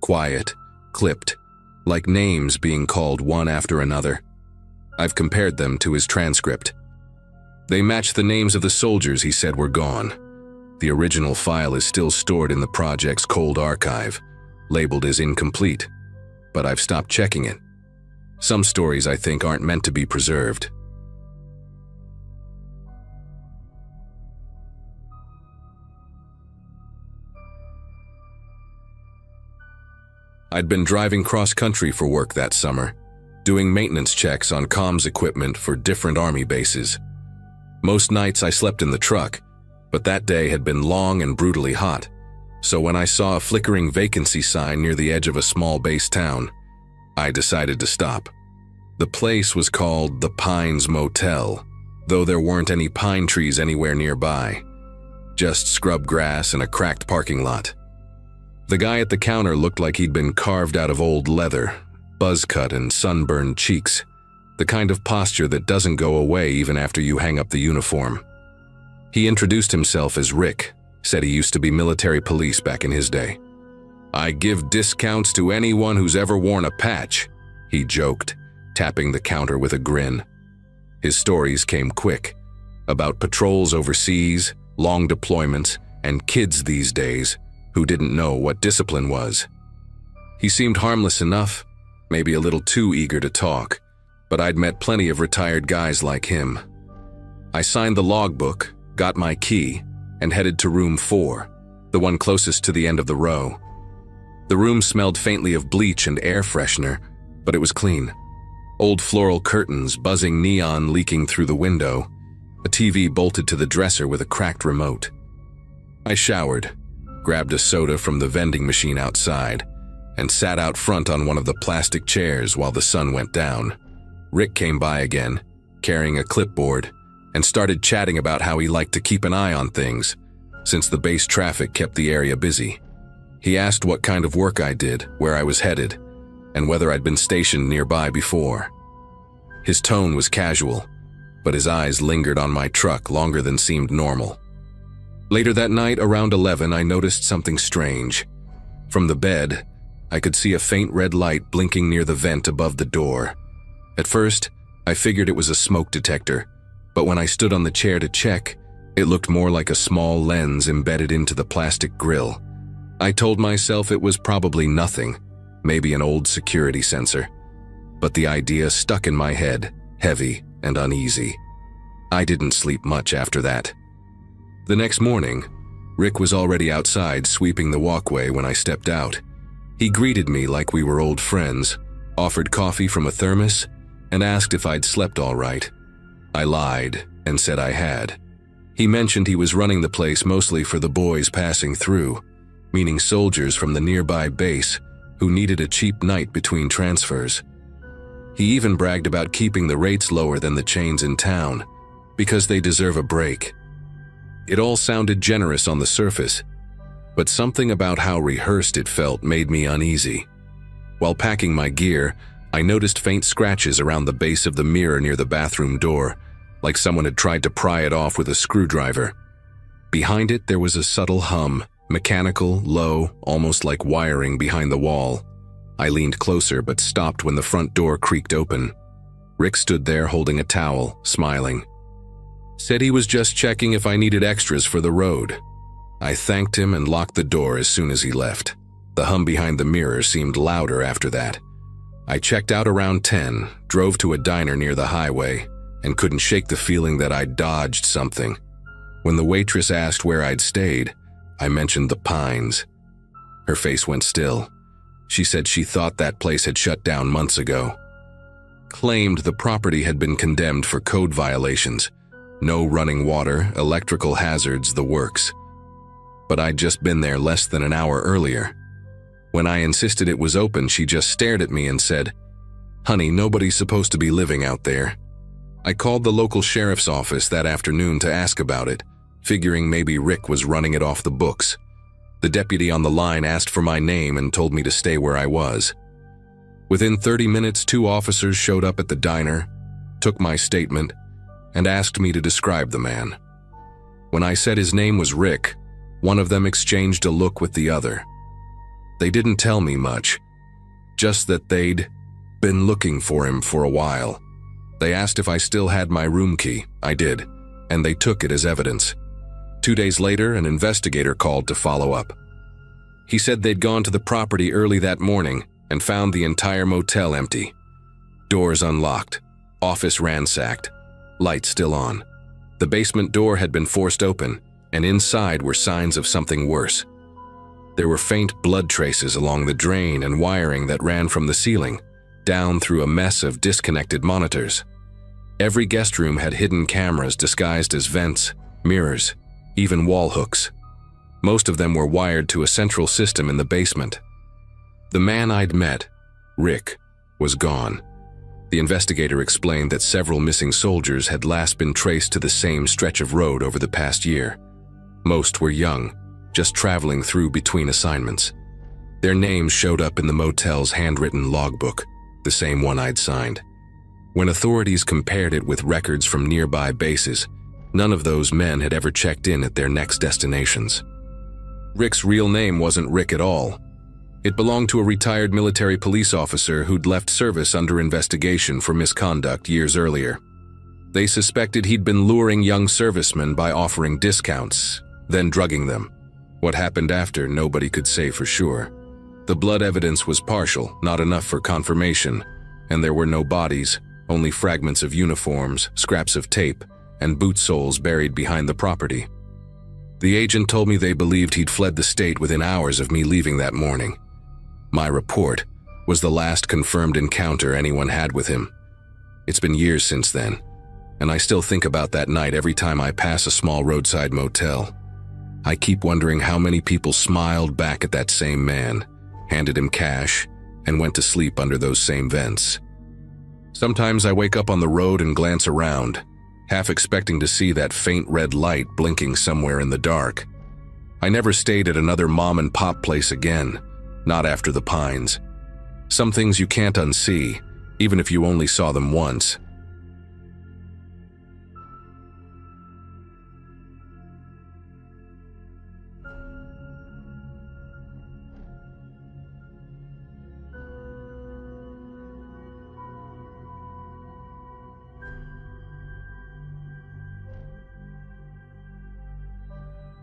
Quiet, clipped, like names being called one after another. I've compared them to his transcript. They match the names of the soldiers he said were gone. The original file is still stored in the project's cold archive, labeled as incomplete, but I've stopped checking it. Some stories, I think, aren't meant to be preserved. I'd been driving cross-country for work that summer. doing maintenance checks on comms equipment for different army bases. Most nights I slept in the truck, but that day had been long and brutally hot, so when I saw a flickering vacancy sign near the edge of a small base town, I decided to stop. The place was called the Pines Motel, though there weren't any pine trees anywhere nearby, just scrub grass and a cracked parking lot. The guy at the counter looked like he'd been carved out of old leather, buzz cut and sunburned cheeks, the kind of posture that doesn't go away even after you hang up the uniform. He introduced himself as Rick, said he used to be military police back in his day. "I give discounts to anyone who's ever worn a patch," he joked, tapping the counter with a grin. His stories came quick, about patrols overseas, long deployments, and kids these days who didn't know what discipline was. He seemed harmless enough, maybe a little too eager to talk, but I'd met plenty of retired guys like him. I signed the logbook, got my key, and headed to room 4, the one closest to the end of the row. The room smelled faintly of bleach and air freshener, but it was clean. Old floral curtains, buzzing neon leaking through the window, a TV bolted to the dresser with a cracked remote. I showered, grabbed a soda from the vending machine outside, and sat out front on one of the plastic chairs while the sun went down. Rick came by again, carrying a clipboard, and started chatting about how he liked to keep an eye on things, since the base traffic kept the area busy. He asked what kind of work I did, where I was headed, and whether I'd been stationed nearby before. His tone was casual, but his eyes lingered on my truck longer than seemed normal. Later that night, around 11, I noticed something strange. From the bed, I could see a faint red light blinking near the vent above the door. At first, I figured it was a smoke detector, but when I stood on the chair to check, it looked more like a small lens embedded into the plastic grill. I told myself it was probably nothing, maybe an old security sensor. But the idea stuck in my head, heavy and uneasy. I didn't sleep much after that. The next morning, Rick was already outside sweeping the walkway when I stepped out. He greeted me like we were old friends, offered coffee from a thermos, and asked if I'd slept all right. I lied and said I had. He mentioned he was running the place mostly for the boys passing through, meaning soldiers from the nearby base who needed a cheap night between transfers. He even bragged about keeping the rates lower than the chains in town, because they deserve a break. It all sounded generous on the surface, but something about how rehearsed it felt made me uneasy. While packing my gear, I noticed faint scratches around the base of the mirror near the bathroom door, like someone had tried to pry it off with a screwdriver. Behind it, there was a subtle hum, mechanical, low, almost like wiring behind the wall. I leaned closer but stopped when the front door creaked open. Rick stood there holding a towel, smiling. Said he was just checking if I needed extras for the road. I thanked him and locked the door as soon as he left. The hum behind the mirror seemed louder after that. I checked out around 10, drove to a diner near the highway, and couldn't shake the feeling that I'd dodged something. When the waitress asked where I'd stayed, I mentioned the Pines. Her face went still. She said she thought that place had shut down months ago. Claimed the property had been condemned for code violations. No running water, electrical hazards, the works. But I'd just been there less than an hour earlier. When I insisted it was open, she just stared at me and said, "Honey, nobody's supposed to be living out there." I called the local sheriff's office that afternoon to ask about it, figuring maybe Rick was running it off the books. The deputy on the line asked for my name and told me to stay where I was. Within 30 minutes, 2 officers showed up at the diner, took my statement, and asked me to describe the man. When I said his name was Rick, one of them exchanged a look with the other. They didn't tell me much, just that they'd been looking for him for a while. They asked if I still had my room key. I did, and they took it as evidence. 2 days later, an investigator called to follow up. He said they'd gone to the property early that morning and found the entire motel empty. Doors unlocked, office ransacked, lights still on. The basement door had been forced open, and inside were signs of something worse. There were faint blood traces along the drain and wiring that ran from the ceiling, down through a mess of disconnected monitors. Every guest room had hidden cameras disguised as vents, mirrors, even wall hooks. Most of them were wired to a central system in the basement. The man I'd met, Rick, was gone. The investigator explained that several missing soldiers had last been traced to the same stretch of road over the past year. Most were young, just traveling through between assignments. Their names showed up in the motel's handwritten logbook, the same one I'd signed. When authorities compared it with records from nearby bases, none of those men had ever checked in at their next destinations. Rick's real name wasn't Rick at all. It belonged to a retired military police officer who'd left service under investigation for misconduct years earlier. They suspected he'd been luring young servicemen by offering discounts, then drugging them. What happened after, nobody could say for sure. The blood evidence was partial, not enough for confirmation, and there were no bodies, only fragments of uniforms, scraps of tape, and boot soles buried behind the property. The agent told me they believed he'd fled the state within hours of me leaving that morning. My report was the last confirmed encounter anyone had with him. It's been years since then, and I still think about that night every time I pass a small roadside motel. I keep wondering how many people smiled back at that same man, handed him cash, and went to sleep under those same vents. Sometimes I wake up on the road and glance around, half expecting to see that faint red light blinking somewhere in the dark. I never stayed at another mom-and-pop place again, not after the Pines. Some things you can't unsee, even if you only saw them once.